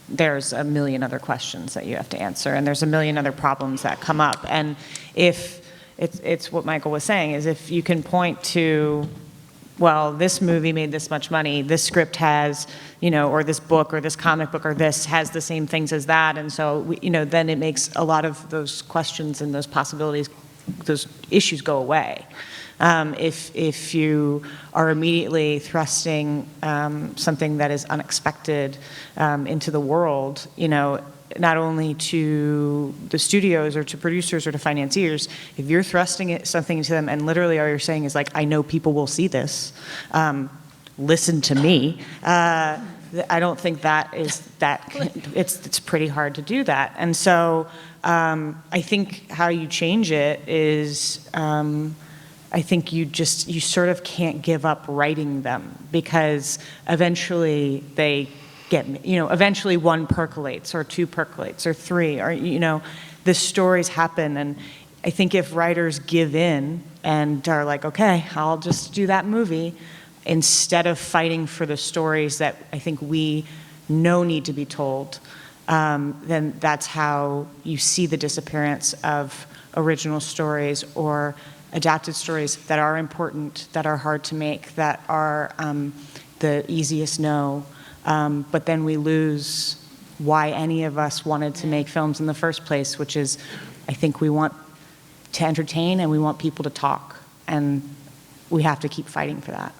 there's a million other questions that you have to answer, and there's a million other problems that come up. And if it's what Michael was saying, is if you can point to, well, this movie made this much money, this script has, you know, or this book or this comic book or this has the same things as that, and so, you know, then it makes a lot of those questions and those possibilities, those issues go away. If you are immediately thrusting something that is unexpected into the world, you know, not only to the studios or to producers or to financiers, if you're thrusting something to them and literally all you're saying is like, I know people will see this, listen to me, I don't think it's pretty hard to do that. And so I think how you change it is, I think you sort of can't give up writing them, because eventually they get, you know, eventually one percolates or two percolates or three, or, you know, the stories happen. And I think if writers give in and are like, okay, I'll just do that movie, instead of fighting for the stories that I think we know need to be told, then that's how you see the disappearance of original stories or adapted stories that are important, that are hard to make, that are the easiest no. But then we lose why any of us wanted to make films in the first place, which is, I think we want to entertain and we want people to talk, and we have to keep fighting for that.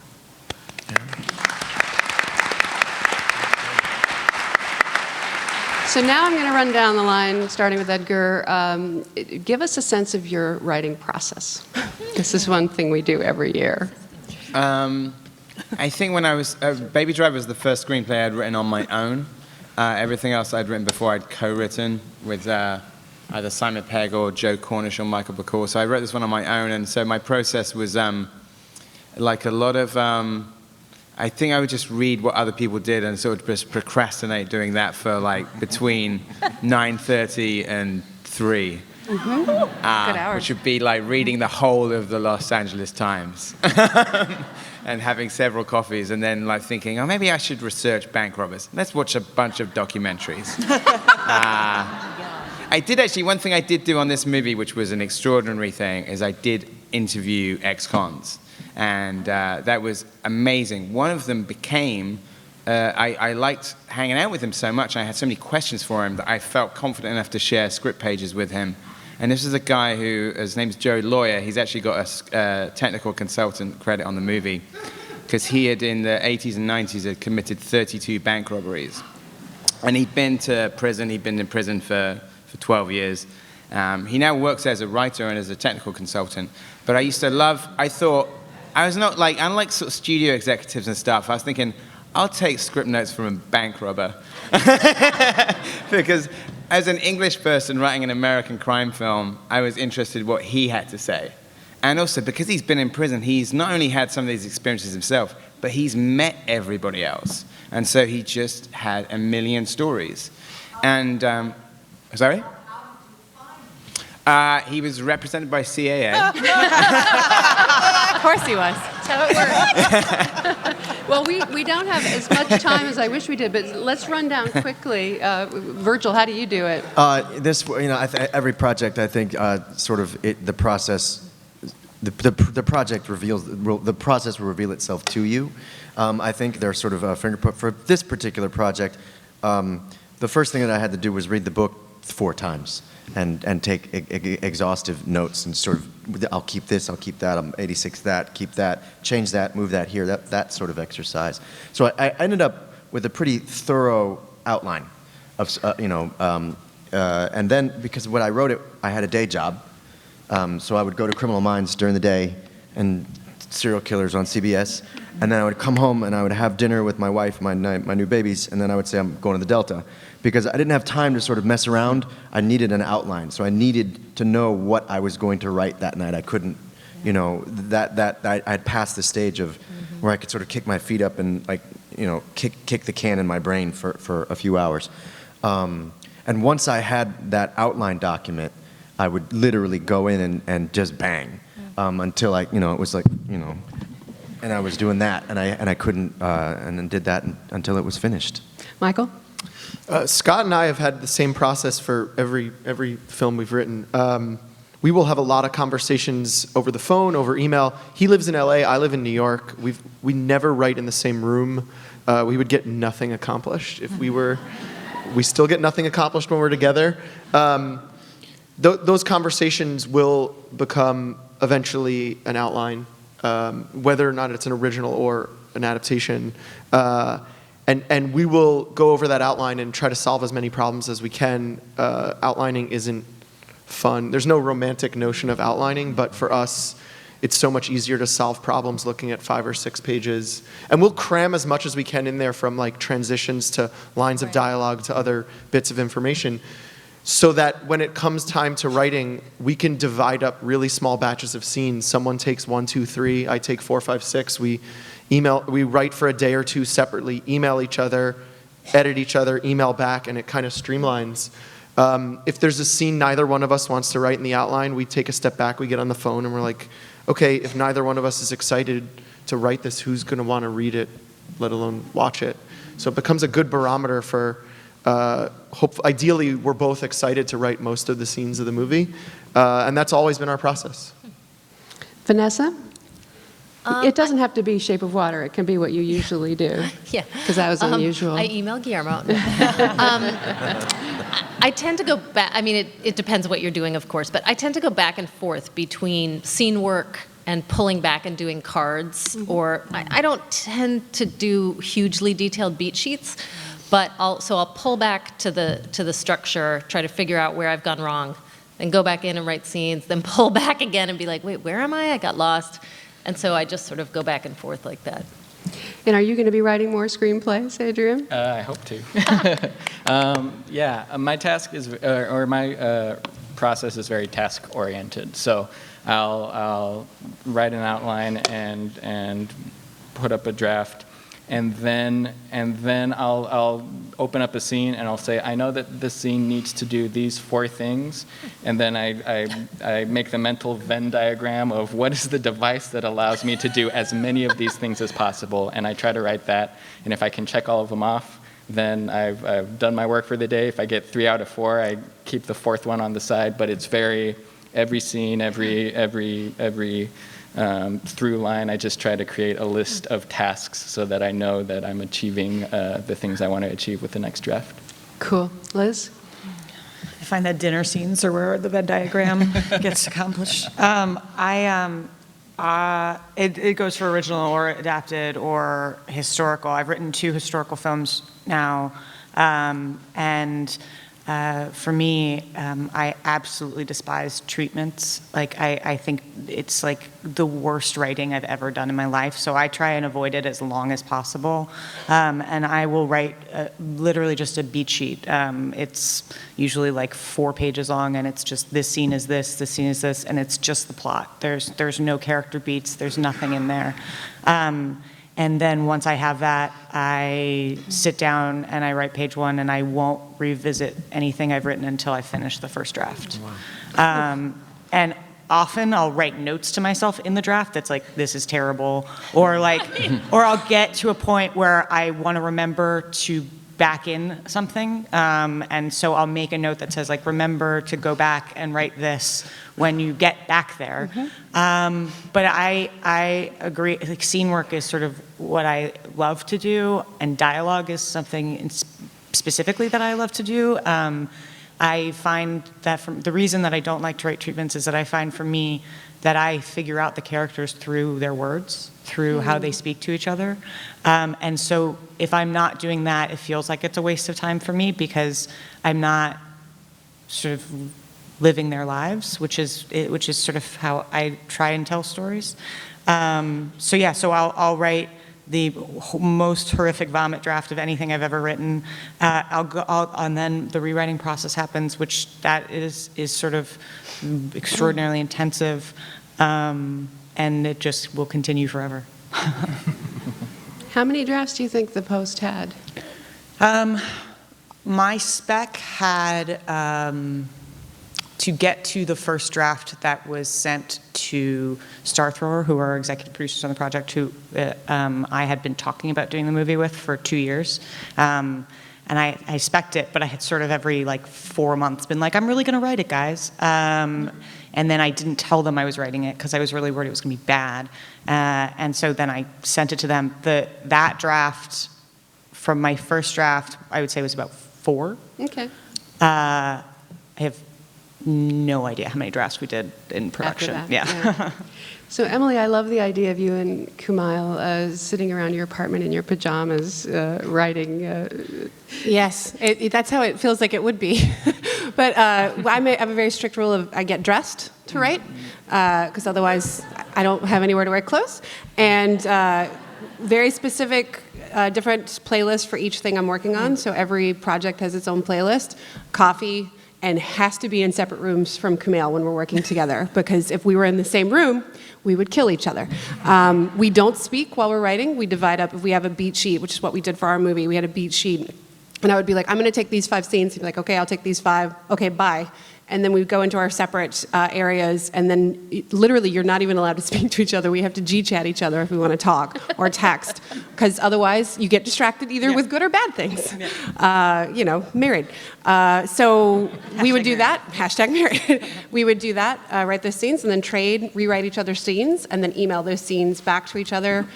So now I'm going to run down the line, starting with Edgar. Give us a sense of your writing process. This is one thing we do every year. I think when I was, Baby Driver was the first screenplay I'd written on my own. Everything else I'd written before I'd co-written with either Simon Pegg or Joe Cornish or Michael Bacall. So I wrote this one on my own, and so my process was like a lot of, I think I would just read what other people did and sort of just procrastinate doing that for like between 9:30 and 3. Which would be like reading the whole of the Los Angeles Times and having several coffees, and then like thinking, oh, maybe I should research bank robbers. Let's watch a bunch of documentaries. I did actually, one thing I did do on this movie, which was an extraordinary thing, is I did interview ex-cons, and that was amazing. One of them became, I liked hanging out with him so much, and I had so many questions for him that I felt confident enough to share script pages with him. And this is a guy who, his name's Joe Lawyer. He's actually got a technical consultant credit on the movie, because he had, in the 80s and 90s, had committed 32 bank robberies. And he'd been to prison. He'd been in prison for 12 years. He now works as a writer and as a technical consultant. But I used to love, I thought, I was not like, unlike sort of studio executives and stuff, I was thinking, I'll take script notes from a bank robber. Because as an English person writing an American crime film, I was interested in what he had to say. And also, because he's been in prison, he's not only had some of these experiences himself, but he's met everybody else. And so he just had a million stories. And, sorry? He was represented by CAA. Of course he was. That's how it works. Well, we don't have as much time as I wish we did, but let's run down quickly. Virgil, how do you do it? Every project, I think, the process, the project the process will reveal itself to you. I think there's sort of a fingerprint for this particular project. The first thing that I had to do was read the book 4 times and take exhaustive notes and sort of, I'll keep this, I'll keep that, I'm 86 that, keep that, change that, move that here, that sort of exercise. So I ended up with a pretty thorough outline of, and then because when I wrote it, I had a day job. So I would go to Criminal Minds during the day and serial killers on CBS. And then I would come home and I would have dinner with my wife, my new babies, and then I would say I'm going to the Delta. Because I didn't have time to sort of mess around, I needed an outline. So I needed to know what I was going to write that night. I couldn't, I'd passed the stage of where I could sort of kick my feet up and kick the can in my brain for a few hours. And once I had that outline document, I would literally go in and just bang until it was like, and I was doing that, and I couldn't, and then did that until it was finished. Michael? Scott and I have had the same process for every film we've written. We will have a lot of conversations over the phone, over email. He lives in LA, I live in New York. We never write in the same room. We would get nothing accomplished if we still get nothing accomplished when we're together. Those conversations will become eventually an outline, whether or not it's an original or an adaptation. And we will go over that outline and try to solve as many problems as we can. Outlining isn't fun. There's no romantic notion of outlining, but for us, it's so much easier to solve problems looking at 5 or 6 pages. And we'll cram as much as we can in there, from like transitions to lines of dialogue to other bits of information, so that when it comes time to writing, we can divide up really small batches of scenes. Someone takes 1, 2, 3, I take 4, 5, 6. We write for a day or 2 separately, email each other, edit each other, email back, and it kind of streamlines. If there's a scene neither one of us wants to write in the outline, we take a step back, we get on the phone, and we're like, okay, if neither one of us is excited to write this, who's going to want to read it, let alone watch it? So it becomes a good barometer for, ideally, we're both excited to write most of the scenes of the movie, and that's always been our process. Vanessa? It doesn't have to be Shape of Water. It can be what you usually do. Yeah. Because that was unusual. I email Guillermo. I tend to go back. I mean, it depends what you're doing, of course, but I tend to go back and forth between scene work and pulling back and doing cards. Or I don't tend to do hugely detailed beat sheets, but I'll pull back to the structure, try to figure out where I've gone wrong, then go back in and write scenes, then pull back again and be like, wait, where am I? I got lost. And so I just sort of go back and forth like that. And are you going to be writing more screenplays, Adrian? I hope to. My task is, my process is very task-oriented. So I'll write an outline and put up a draft, and then I'll open up a scene and I'll say, I know that this scene needs to do these 4 things, and then I make the mental Venn diagram of what is the device that allows me to do as many of these things as possible, and I try to write that, and if I can check all of them off, then I've done my work for the day. If I get 3 out of 4, I keep the 4th one on the side, but it's every scene, every through line, I just try to create a list of tasks so that I know that I'm achieving the things I want to achieve with the next draft. Cool. Liz? I find that dinner scenes are where the Venn diagram gets accomplished. It goes for original or adapted or historical. I've written 2 historical films now, and for me, I absolutely despise treatments. Like, I think it's like the worst writing I've ever done in my life. So I try and avoid it as long as possible. And I will write literally just a beat sheet. It's usually like 4 pages long, and it's just this scene is this scene is this, and it's just the plot. There's no character beats. There's nothing in there. And then once I have that, I sit down and I write page 1, and I won't revisit anything I've written until I finish the first draft. Wow. And often I'll write notes to myself in the draft that's like, this is terrible, or like, or I'll get to a point where I want to remember to back in something, and so I'll make a note that says like, remember to go back and write this when you get back there. But I agree, like scene work is sort of what I love to do, and dialogue is something specifically that I love to do. I find that the reason that I don't like to write treatments is that I find for me that I figure out the characters through their words, through how they speak to each other. And so if I'm not doing that, it feels like it's a waste of time for me because I'm not sort of living their lives, which is sort of how I try and tell stories. So yeah, so I'll write the most horrific vomit draft of anything I've ever written. And then the rewriting process happens, which that is sort of extraordinarily intensive, and it just will continue forever. How many drafts do you think the Post had? My spec had, to get to the first draft that was sent to Star Thrower, who are executive producers on the project, who I had been talking about doing the movie with for 2 years. And I spec'd it, but I had sort of every like 4 months been like, I'm really gonna write it, guys. And then I didn't tell them I was writing it because I was really worried it was gonna be bad. And so then I sent it to them. That draft, from my first draft, I would say was about 4. Okay. I have no idea how many drafts we did in production. After that, Yeah. So Emily, I love the idea of you and Kumail sitting around your apartment in your pajamas writing. Yes, that's how it feels like it would be. But I have a very strict rule of I get dressed to write, because otherwise I don't have anywhere to wear clothes. And very specific different playlists for each thing I'm working on. So every project has its own playlist. Coffee, and has to be in separate rooms from Kumail when we're working together, because if we were in the same room, we would kill each other. We don't speak while we're writing. We divide up. If we have a beat sheet, which is what we did for our movie, we had a beat sheet, and I would be like, I'm going to take these 5 scenes. He'd be like, okay, I'll take these 5. Okay, bye. And then we'd go into our separate areas, and then literally you're not even allowed to speak to each other. We have to G-chat each other if we want to talk or text, because otherwise you get distracted either with good or bad things. Married. So we would do that, #married. We would do that, write those scenes, and then trade, rewrite each other's scenes, and then email those scenes back to each other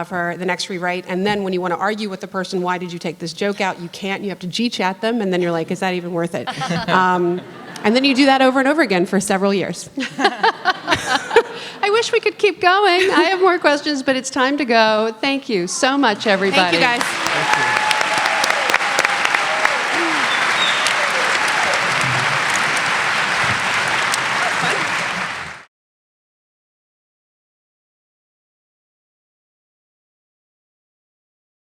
for the next rewrite. And then when you want to argue with the person, why did you take this joke out? You can't. You have to G-chat them, and then you're like, is that even worth it? And then you do that over and over again for several years. I wish we could keep going. I have more questions, but it's time to go. Thank you so much, everybody. Thank you, guys. Thank you.